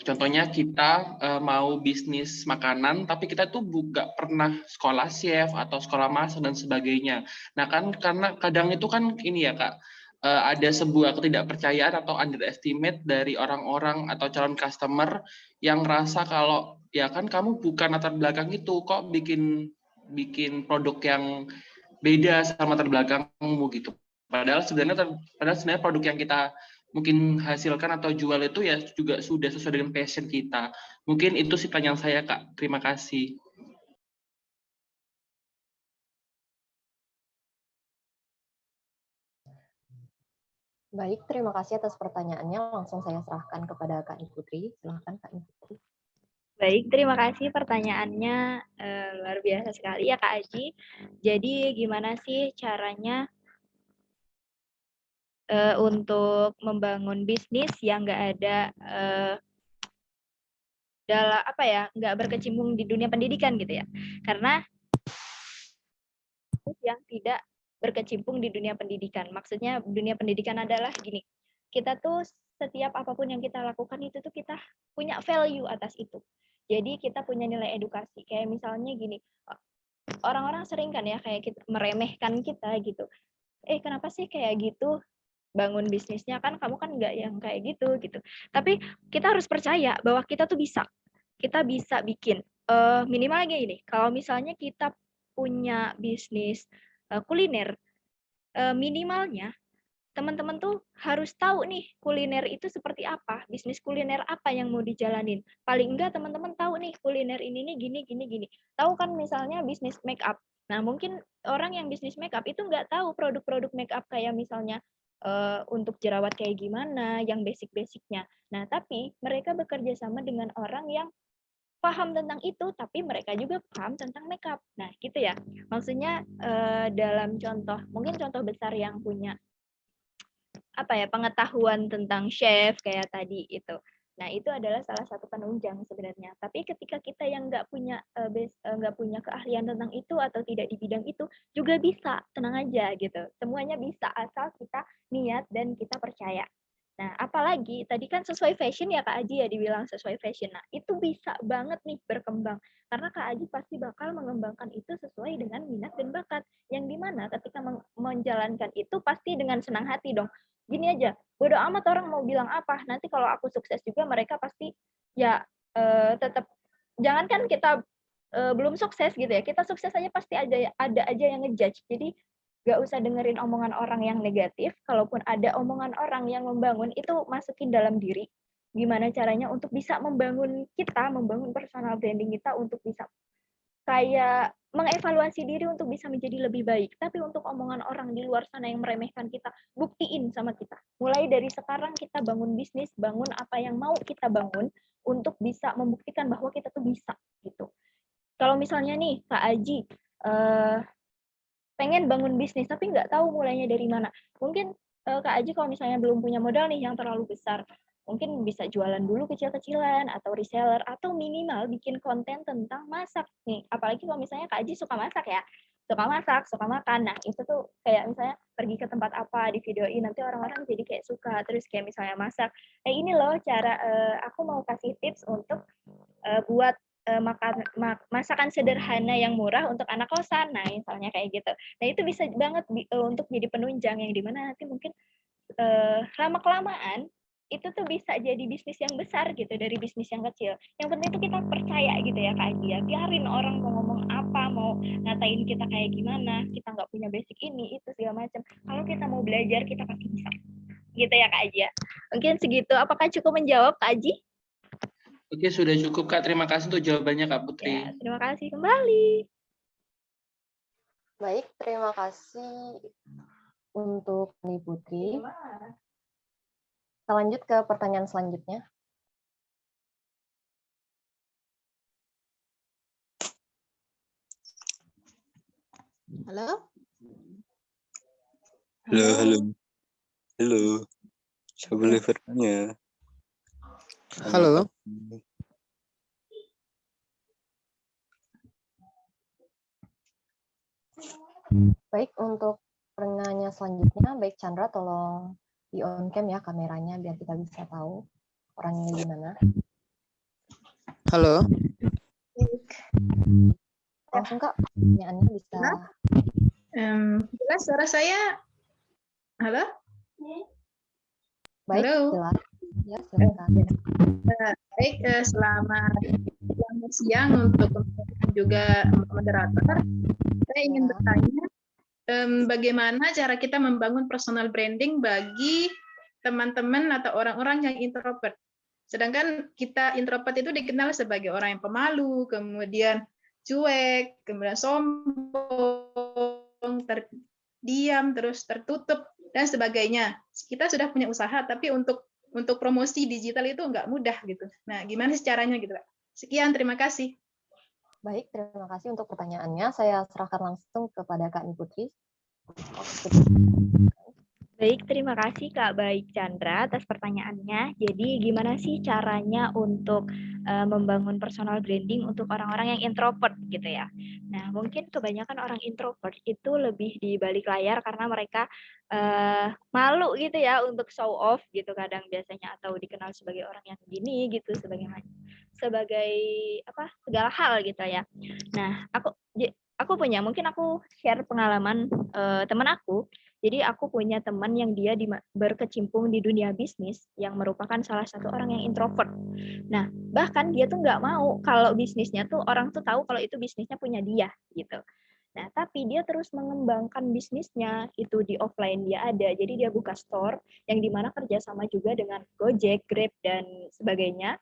contohnya kita mau bisnis makanan, tapi kita tuh nggak pernah sekolah chef atau sekolah masak dan sebagainya. Nah kan karena kadang itu kan ini ya Kak, ada sebuah ketidakpercayaan atau underestimate dari orang-orang atau calon customer yang ngerasa kalau ya kan kamu bukan latar belakang itu, kok bikin produk yang beda sama latar belakangmu gitu. Padahal sebenarnya produk yang kita mungkin hasilkan atau jual itu ya juga sudah sesuai dengan passion kita. Mungkin itu sih pertanyaan saya Kak. Terima kasih. Baik, terima kasih atas pertanyaannya. Langsung saya serahkan kepada Kak Putri. Silakan Kak Putri. Baik, terima kasih pertanyaannya, luar biasa sekali ya Kak Aji. Jadi gimana sih caranya untuk membangun bisnis yang nggak ada nggak berkecimpung di dunia pendidikan gitu ya? Karena yang tidak berkecimpung di dunia pendidikan. Maksudnya dunia pendidikan adalah gini, kita tuh setiap apapun yang kita lakukan itu tuh kita punya value atas itu. Jadi kita punya nilai edukasi. Kayak misalnya gini, orang-orang sering kan ya kayak meremehkan kita gitu. Kenapa sih kayak gitu? Bangun bisnisnya kan kamu kan nggak yang kayak gitu. Tapi kita harus percaya bahwa kita tuh bisa. Kita bisa bikin. Minimal lagi ini, kalau misalnya kita punya bisnis kuliner, minimalnya teman-teman tuh harus tahu nih kuliner itu seperti apa, bisnis kuliner apa yang mau dijalanin. Paling enggak teman-teman tahu nih kuliner ini nih gini. Tahu kan misalnya bisnis make up. Nah, mungkin orang yang bisnis make up itu nggak tahu produk-produk make up kayak misalnya untuk jerawat kayak gimana, yang basic-basicnya. Nah, tapi mereka bekerja sama dengan orang yang paham tentang itu, tapi mereka juga paham tentang make up. Nah, gitu ya. Maksudnya dalam contoh, mungkin contoh besar yang punya pengetahuan tentang chef kayak tadi itu. Nah, itu adalah salah satu penunjang sebenarnya. Tapi ketika kita yang nggak punya keahlian tentang itu atau tidak di bidang itu juga bisa, tenang aja gitu. Semuanya bisa asal kita niat dan kita percaya. Nah, apalagi tadi kan sesuai fashion ya Kak Aji ya, dibilang sesuai fashion. Nah, itu bisa banget nih berkembang. Karena Kak Aji pasti bakal mengembangkan itu sesuai dengan minat dan bakat. Yang dimana ketika menjalankan itu pasti dengan senang hati dong. Gini aja, bodo amat orang mau bilang apa, nanti kalau aku sukses juga mereka pasti ya tetap, jangankan kita belum sukses gitu ya, kita sukses aja pasti ada aja yang ngejudge. Jadi gak usah dengerin omongan orang yang negatif, kalaupun ada omongan orang yang membangun itu masukin dalam diri. Gimana caranya untuk bisa membangun personal branding kita untuk bisa kayak mengevaluasi diri untuk bisa menjadi lebih baik. Tapi untuk omongan orang di luar sana yang meremehkan kita, buktiin sama kita. Mulai dari sekarang kita bangun bisnis, bangun apa yang mau kita bangun untuk bisa membuktikan bahwa kita tuh bisa gitu. Kalau misalnya nih Kak Aji pengen bangun bisnis tapi nggak tahu mulainya dari mana. Mungkin Kak Aji kalau misalnya belum punya modal nih yang terlalu besar, mungkin bisa jualan dulu kecil-kecilan atau reseller atau minimal bikin konten tentang masak nih. Apalagi kalau misalnya Kak Aji suka masak ya, suka masak, suka makan. Nah, itu tuh kayak misalnya pergi ke tempat apa di videoin, nanti orang-orang jadi kayak suka. Terus kayak misalnya masak, ini loh cara aku mau kasih tips untuk buat masakan sederhana yang murah untuk anak kosan. Nah, misalnya kayak gitu. Nah, itu bisa banget untuk jadi penunjang yang dimana nanti mungkin lama-kelamaan itu tuh bisa jadi bisnis yang besar gitu dari bisnis yang kecil. Yang penting itu kita percaya gitu ya Kak Aji ya. Biarin orang mau ngomong apa, mau ngatain kita kayak gimana, kita nggak punya basic ini, itu segala macam. Kalau kita mau belajar, kita pasti bisa. Gitu ya Kak Aji ya. Mungkin segitu. Apakah cukup menjawab Kak Aji? Oke, sudah cukup Kak. Terima kasih untuk jawabannya Kak Putri. Ya, terima kasih kembali. Baik, terima kasih untuk Nih Putri. Kita lanjut ke pertanyaan selanjutnya. Halo? Halo. Saya boleh bertanya? Halo. Baik, untuk pertanyaan selanjutnya, baik Chandra tolong di on cam ya kameranya biar kita bisa tahu orangnya gimana. Halo. Langsung Kak, pertanyaannya bisa. Jelas suara saya? Halo? Baik, Halo? jelas. Ya, silakan. Baik, selamat siang untuk juga moderator. Saya ingin bertanya, bagaimana cara kita membangun personal branding bagi teman-teman atau orang-orang yang introvert. Sedangkan kita introvert itu dikenal sebagai orang yang pemalu, kemudian cuek, kemudian sombong, terdiam, terus tertutup, dan sebagainya. Kita sudah punya usaha, tapi untuk promosi digital itu nggak mudah gitu. Nah, gimana sih caranya gitu, Pak? Sekian, terima kasih. Baik, terima kasih untuk pertanyaannya. Saya serahkan langsung kepada Kak Nih Putri. Baik, terima kasih Kak Baik Chandra atas pertanyaannya. Jadi gimana sih caranya untuk membangun personal branding untuk orang-orang yang introvert gitu ya. Nah, mungkin kebanyakan orang introvert itu lebih di balik layar karena mereka malu gitu ya untuk show off gitu kadang biasanya, atau dikenal sebagai orang yang gini gitu, sebagai segala hal gitu ya. Nah, aku punya, mungkin aku share pengalaman teman aku. Jadi aku punya teman yang dia berkecimpung di dunia bisnis yang merupakan salah satu orang yang introvert. Nah, bahkan dia tuh nggak mau kalau bisnisnya tuh orang tuh tahu kalau itu bisnisnya punya dia gitu. Nah, tapi dia terus mengembangkan bisnisnya, itu di offline dia ada. Jadi dia buka store yang dimana kerjasama juga dengan Gojek, Grab, dan sebagainya.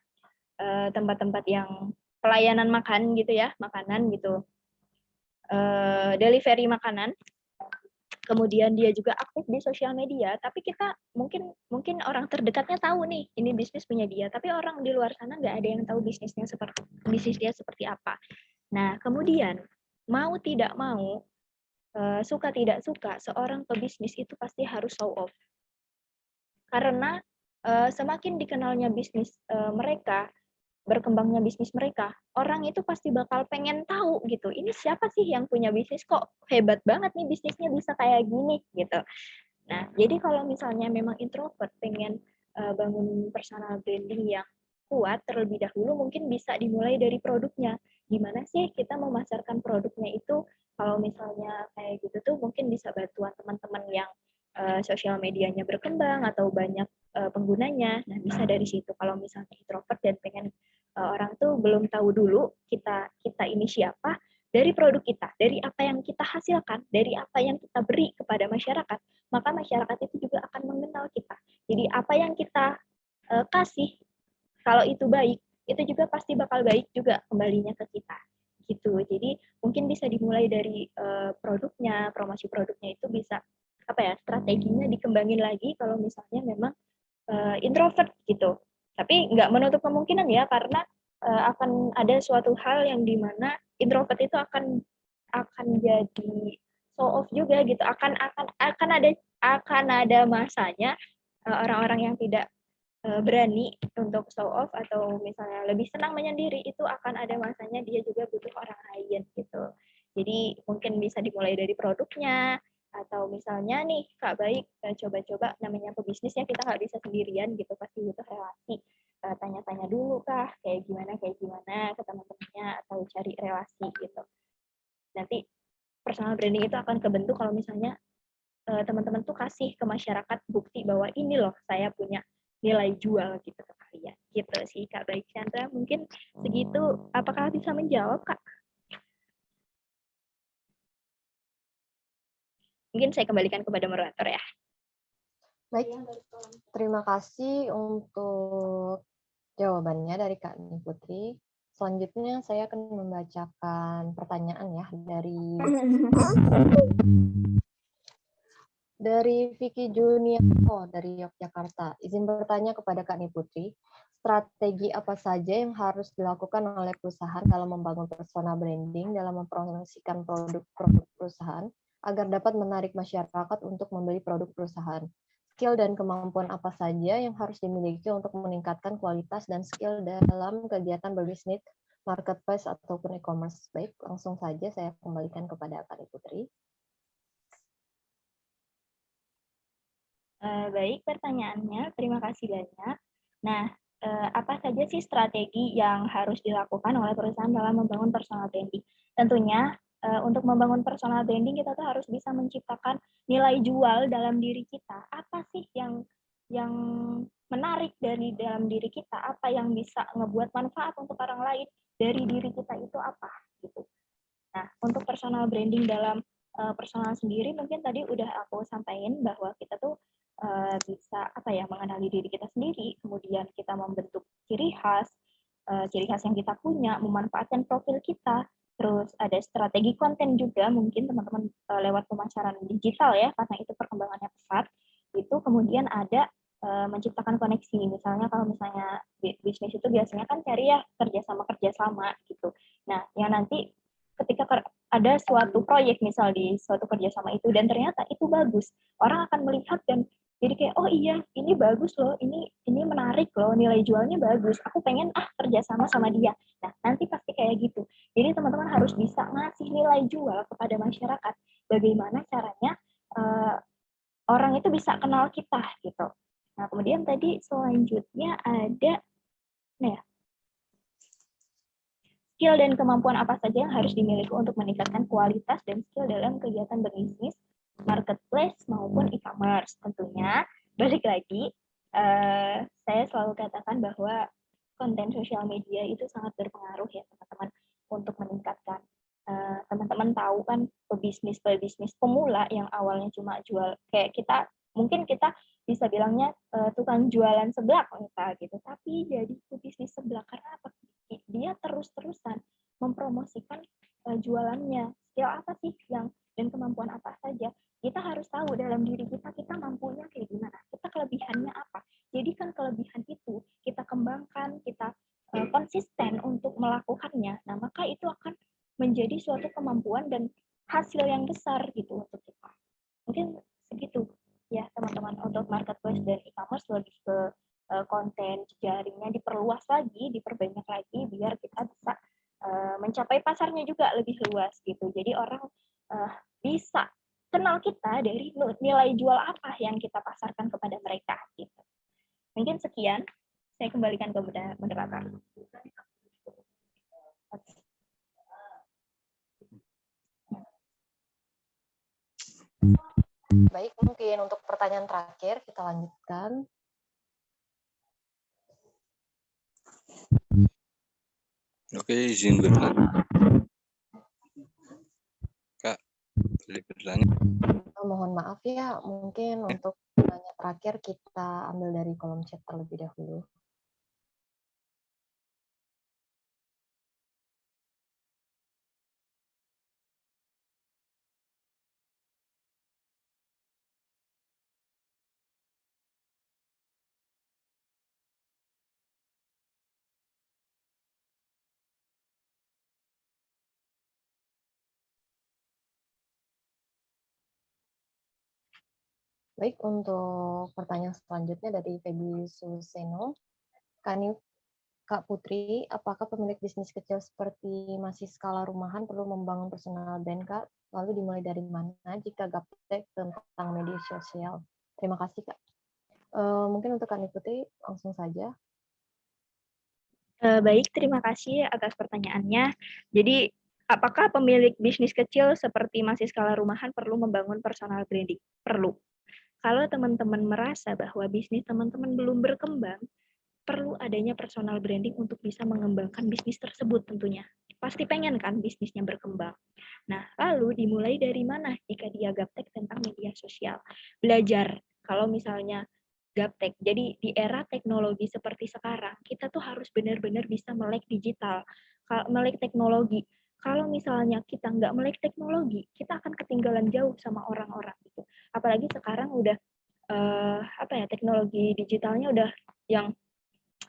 Tempat-tempat yang pelayanan makan gitu ya, makanan gitu. Delivery makanan. Kemudian dia juga aktif di sosial media, tapi kita mungkin orang terdekatnya tahu nih, ini bisnis punya dia, tapi orang di luar sana nggak ada yang tahu bisnisnya seperti apa. Nah, kemudian mau tidak mau, suka tidak suka, seorang pebisnis itu pasti harus show off. Karena semakin dikenalnya bisnis mereka, berkembangnya bisnis mereka, orang itu pasti bakal pengen tahu gitu, ini siapa sih yang punya bisnis, kok hebat banget nih bisnisnya bisa kayak gini gitu. Nah, jadi kalau misalnya memang introvert pengen bangun personal branding yang kuat, terlebih dahulu mungkin bisa dimulai dari produknya. Gimana sih kita memasarkan produknya itu? Kalau misalnya kayak gitu tuh mungkin bisa bantuan teman-teman yang sosial medianya berkembang atau banyak penggunanya. Nah, bisa dari situ. Kalau misalnya introvert dan pengen orang tuh belum tahu dulu kita ini siapa, dari produk kita, dari apa yang kita hasilkan, dari apa yang kita beri kepada masyarakat, maka masyarakat itu juga akan mengenal kita. Jadi apa yang kita kasih, kalau itu baik, itu juga pasti bakal baik juga kembalinya ke kita. Gitu. Jadi mungkin bisa dimulai dari produknya, promosi produknya itu bisa strateginya dikembangin lagi kalau misalnya memang introvert gitu. Tapi nggak menutup kemungkinan ya, karena akan ada suatu hal yang dimana introvert itu akan jadi show off juga gitu. Akan ada masanya orang-orang yang tidak berani untuk show off atau misalnya lebih senang menyendiri, itu akan ada masanya dia juga butuh orang lain gitu. Jadi mungkin bisa dimulai dari produknya, atau misalnya nih Kak Baik coba-coba, namanya pebisnis ya, kita nggak bisa sendirian gitu, pasti butuh relasi. Tanya-tanya dulu kah kayak gimana ke teman-temannya, atau cari relasi gitu. Nanti personal branding itu akan kebentuk kalau misalnya teman-teman tuh kasih ke masyarakat bukti bahwa ini loh saya punya nilai jual gitu ke kalian. Gitu sih Kak Baik Chandra, mungkin segitu. Apakah bisa menjawab Kak? Mungkin saya kembalikan kepada moderator ya. Baik, terima kasih untuk jawabannya dari Kak Putri. Selanjutnya saya akan membacakan pertanyaan ya dari Vicky Junianto dari Yogyakarta. Izin bertanya kepada Kak Putri, strategi apa saja yang harus dilakukan oleh perusahaan dalam membangun personal branding dalam mempromosikan produk-produk perusahaan agar dapat menarik masyarakat untuk membeli produk perusahaan? Skill dan kemampuan apa saja yang harus dimiliki untuk meningkatkan kualitas dan skill dalam kegiatan berbisnis, marketplace, ataupun e-commerce? Baik, langsung saja saya kembalikan kepada Kak Putri. Baik pertanyaannya, terima kasih banyak. Nah, apa saja sih strategi yang harus dilakukan oleh perusahaan dalam membangun personal branding? Tentunya untuk membangun personal branding kita tuh harus bisa menciptakan nilai jual dalam diri kita. Apa sih yang menarik dari dalam diri kita? Apa yang bisa ngebuat manfaat untuk orang lain dari diri kita itu apa? Gitu. Nah, untuk personal branding dalam personal sendiri mungkin tadi udah aku sampaikan bahwa kita tuh bisa mengenali diri kita sendiri, kemudian kita membentuk ciri khas yang kita punya, memanfaatkan profil kita, terus ada strategi konten juga, mungkin teman-teman lewat pemasaran digital ya, karena itu perkembangannya pesat, itu kemudian ada menciptakan koneksi, misalnya kalau misalnya bisnis itu biasanya kan cari ya kerjasama gitu. Nah, yang nanti ketika ada suatu proyek misal di suatu kerjasama itu dan ternyata itu bagus, orang akan melihat dan jadi kayak, oh iya, ini bagus loh, ini menarik loh, nilai jualnya bagus, aku pengen kerjasama sama dia. Nah, nanti pasti kayak gitu. Jadi teman-teman harus bisa ngasih nilai jual kepada masyarakat. Bagaimana caranya orang itu bisa kenal kita gitu. Nah, kemudian tadi selanjutnya ada skill dan kemampuan apa saja yang harus dimiliki untuk meningkatkan kualitas dan skill dalam kegiatan berbisnis, marketplace maupun e-commerce. Tentunya, balik lagi, saya selalu katakan bahwa konten sosial media itu sangat berpengaruh ya teman-teman untuk meningkatkan teman-teman tahu kan, pebisnis pemula yang awalnya cuma jual, kayak mungkin kita bisa bilangnya tukang jualan seblak entah gitu, tapi jadi pebisnis seblak karena apa? Dia terus-terusan mempromosikan jualannya, skill apa sih dan kemampuan apa saja. Kita harus tahu dalam diri kita mampunya kayak gimana, kita kelebihannya apa. Jadi kan kelebihan itu kita kembangkan, kita konsisten untuk melakukannya. Nah, maka itu akan menjadi suatu kemampuan dan hasil yang besar gitu untuk kita. Mungkin segitu ya teman-teman untuk marketplace dan e-commerce, lebih ke konten jaringnya diperluas lagi, diperbanyak lagi biar kita bisa mencapai pasarnya juga lebih luas gitu. Jadi orang bisa kenal kita dari nilai jual apa yang kita pasarkan kepada mereka gitu. Mungkin sekian, saya kembalikan ke moderator. Baik, mungkin untuk pertanyaan terakhir kita lanjutkan. Oke, izin bertanya. Kak, boleh bertanya? Mohon maaf ya, mungkin untuk pertanyaan terakhir kita ambil dari kolom chat terlebih dahulu. Baik, untuk pertanyaan selanjutnya dari Feby Suseno. Kak Putri, apakah pemilik bisnis kecil seperti masih skala rumahan perlu membangun personal brand, Kak? Lalu dimulai dari mana jika gaptek tentang media sosial? Terima kasih, Kak. Mungkin untuk Kak Putri, langsung saja. Baik, terima kasih atas pertanyaannya. Jadi, apakah pemilik bisnis kecil seperti masih skala rumahan perlu membangun personal branding? Perlu. Kalau teman-teman merasa bahwa bisnis teman-teman belum berkembang, perlu adanya personal branding untuk bisa mengembangkan bisnis tersebut tentunya. Pasti pengen kan bisnisnya berkembang. Nah, lalu dimulai dari mana jika dia gaptek tentang media sosial? Belajar. Kalau misalnya gaptek, jadi di era teknologi seperti sekarang, kita tuh harus benar-benar bisa melek digital, melek teknologi. Kalau misalnya kita nggak melek teknologi, kita akan ketinggalan jauh sama orang-orang gitu. Apalagi sekarang udah teknologi digitalnya udah yang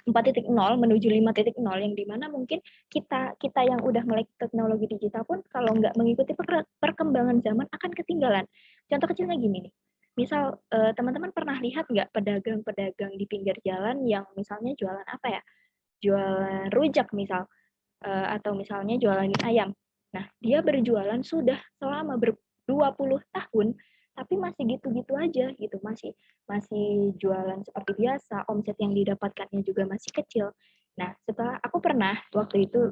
4.0 menuju 5.0, yang dimana mungkin kita yang udah melek teknologi digital pun kalau nggak mengikuti perkembangan zaman akan ketinggalan. Contoh kecilnya gini nih, misal teman-teman pernah lihat nggak pedagang-pedagang di pinggir jalan yang misalnya jualan apa ya, jualan rujak misal, atau misalnya jualan ayam. Nah, dia berjualan sudah selama 20 tahun, tapi masih gitu-gitu aja gitu, masih jualan seperti biasa, omset yang didapatkannya juga masih kecil. Nah, setelah aku pernah waktu itu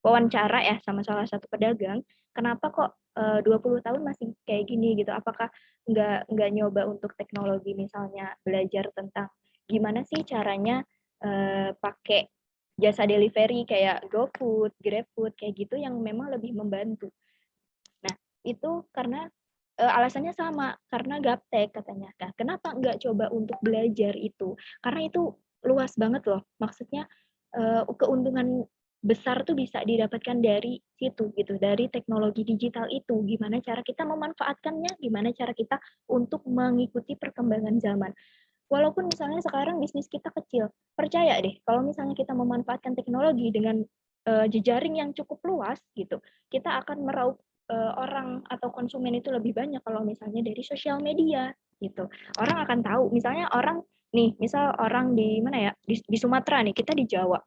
wawancara ya sama salah satu pedagang, kenapa kok 20 tahun masih kayak gini gitu? Apakah nggak nyoba untuk teknologi, misalnya belajar tentang gimana sih caranya pakai jasa delivery kayak GoFood, GrabFood kayak gitu yang memang lebih membantu. Nah, itu karena alasannya sama, karena gaptek katanya. Nah, kenapa nggak coba untuk belajar itu? Karena itu luas banget loh. Maksudnya keuntungan besar tuh bisa didapatkan dari situ gitu, dari teknologi digital itu. Gimana cara kita memanfaatkannya, gimana cara kita untuk mengikuti perkembangan zaman. Walaupun misalnya sekarang bisnis kita kecil, percaya deh kalau misalnya kita memanfaatkan teknologi dengan jejaring yang cukup luas gitu, kita akan meraup orang atau konsumen itu lebih banyak kalau misalnya dari sosial media gitu. Orang akan tahu, misalnya orang nih, misal orang di mana ya, di Sumatera nih, kita di Jawa.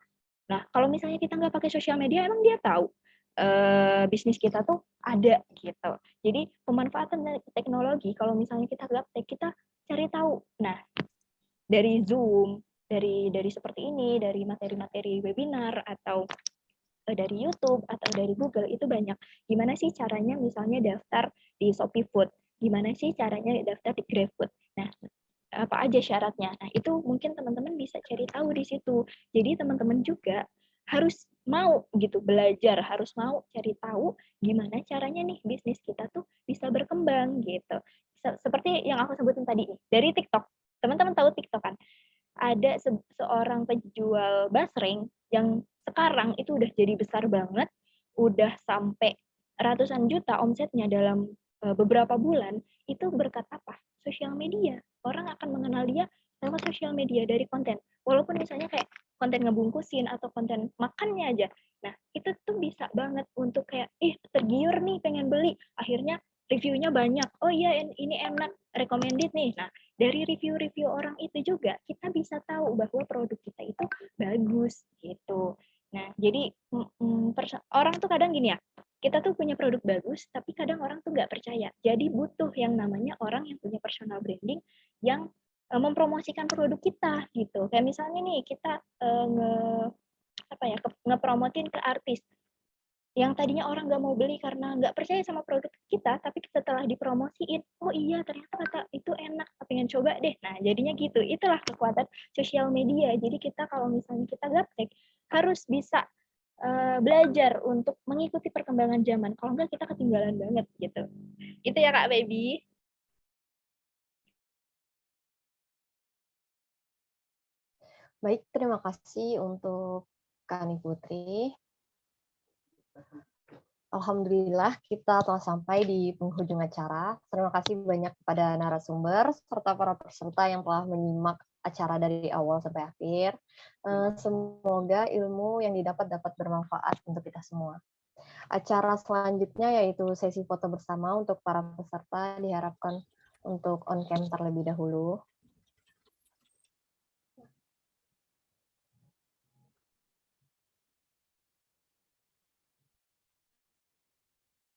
Nah, kalau misalnya kita nggak pakai sosial media, emang dia tahu bisnis kita tuh ada gitu. Jadi pemanfaatan teknologi, kalau misalnya kita gaptek, kita cari tahu. Nah, dari Zoom, dari seperti ini, dari materi-materi webinar, atau dari YouTube, atau dari Google, itu banyak. Gimana sih caranya misalnya daftar di Shopee Food? Gimana sih caranya daftar di GrabFood? Nah, apa aja syaratnya? Nah, itu mungkin teman-teman bisa cari tahu di situ. Jadi teman-teman juga harus mau gitu belajar, harus mau cari tahu gimana caranya nih bisnis kita tuh bisa berkembang gitu. Seperti yang aku sebutin tadi nih, dari TikTok. Teman-teman tahu TikTok kan? Ada seorang penjual basreng yang sekarang itu udah jadi besar banget, udah sampai ratusan juta omsetnya dalam beberapa bulan. Itu berkat apa? Sosial media. Orang akan mengenal dia lewat sosial media dari konten. Walaupun misalnya kayak konten ngebungkusin atau konten makannya aja. Nah, itu tuh bisa banget untuk kayak, tergiur nih pengen beli. Akhirnya reviewnya banyak. Oh iya, ini enak, recommended nih. Nah, dari review-review orang itu juga kita bisa tahu bahwa produk kita itu bagus gitu. Nah, jadi orang tuh kadang gini ya, kita tuh punya produk bagus, tapi kadang orang tuh nggak percaya. Jadi butuh yang namanya orang yang punya personal branding yang mempromosikan produk kita gitu. Kayak misalnya nih kita ngepromotin ke artis yang tadinya orang nggak mau beli karena nggak percaya sama produk kita, tapi setelah dipromosiin, oh iya ternyata kata itu enak, pengen coba deh. Nah jadinya gitu, itulah kekuatan sosial media. Jadi kita kalau misalnya kita gaptek harus bisa belajar untuk mengikuti perkembangan zaman. Kalau nggak kita ketinggalan banget gitu. Itu ya Kak Baby. Baik, terima kasih untuk Kak Ani Putri. Alhamdulillah kita telah sampai di penghujung acara. Terima kasih banyak kepada narasumber serta para peserta yang telah menyimak acara dari awal sampai akhir. Semoga ilmu yang dapat bermanfaat untuk kita semua. Acara selanjutnya yaitu sesi foto bersama untuk para peserta diharapkan untuk on cam terlebih dahulu.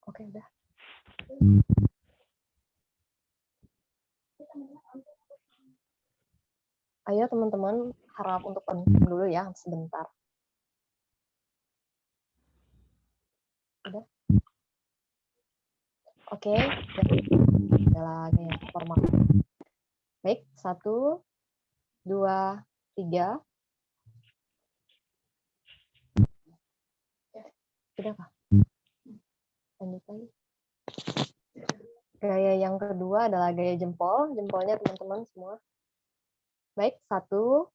Oke, udah. Ayo teman-teman, harap untuk on cam dulu ya sebentar. Udah. Oke, adalah gaya formal. Baik, 1, 2, 3. Udah, Kak? Lanjut lagi. Gaya yang kedua adalah gaya jempol. Jempolnya teman-teman semua. Baik, 1,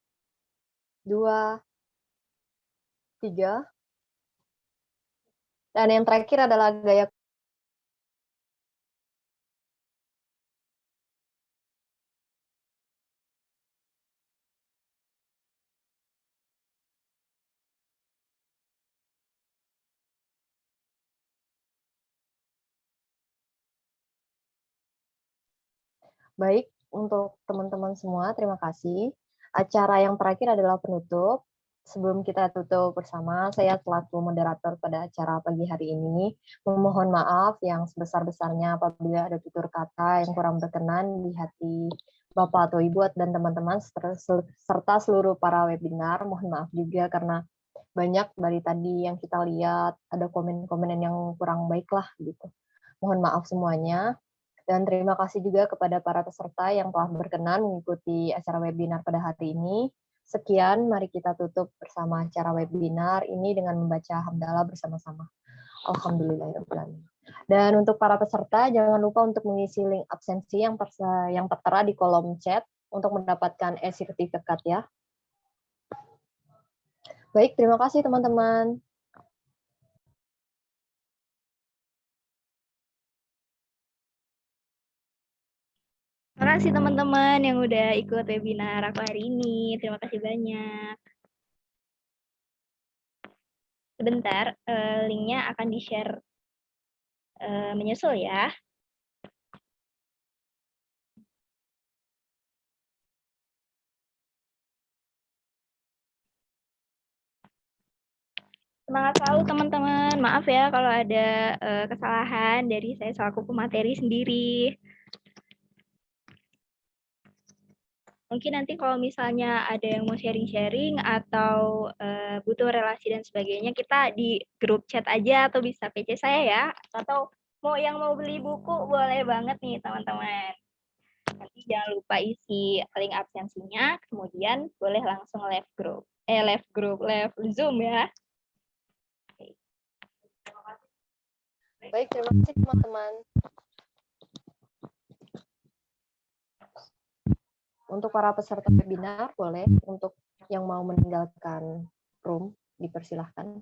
2, 3. Dan yang terakhir adalah gaya baik untuk teman-teman semua. Terima kasih. Acara yang terakhir adalah penutup. Sebelum kita tutup bersama, saya selaku moderator pada acara pagi hari ini memohon maaf yang sebesar-besarnya apabila ada tutur kata yang kurang berkenan di hati Bapak atau Ibu dan teman-teman serta seluruh para webinar. Mohon maaf juga karena banyak dari tadi yang kita lihat ada komen-komen yang kurang baik lah gitu. Mohon maaf semuanya. Dan terima kasih juga kepada para peserta yang telah berkenan mengikuti acara webinar pada hari ini. Sekian, mari kita tutup bersama acara webinar ini dengan membaca hamdalah bersama-sama. Alhamdulillahirrahmanirrahim. Dan untuk para peserta, jangan lupa untuk mengisi link absensi yang tertera di kolom chat untuk mendapatkan e-sertifikat ya. Baik, terima kasih teman-teman. Terima kasih teman-teman yang udah ikut webinar aku hari ini. Terima kasih banyak. Sebentar, linknya akan di-share menyusul ya. Semangat selalu teman-teman. Maaf ya kalau ada kesalahan dari saya selaku pemateri sendiri. Mungkin nanti kalau misalnya ada yang mau sharing-sharing atau butuh relasi dan sebagainya, kita di grup chat aja atau bisa PC saya ya. Atau yang mau beli buku boleh banget nih teman-teman. Nanti jangan lupa isi link absensinya, kemudian boleh langsung live Zoom ya. Baik, terima kasih teman-teman. Untuk para peserta webinar, boleh untuk yang mau meninggalkan room, dipersilahkan.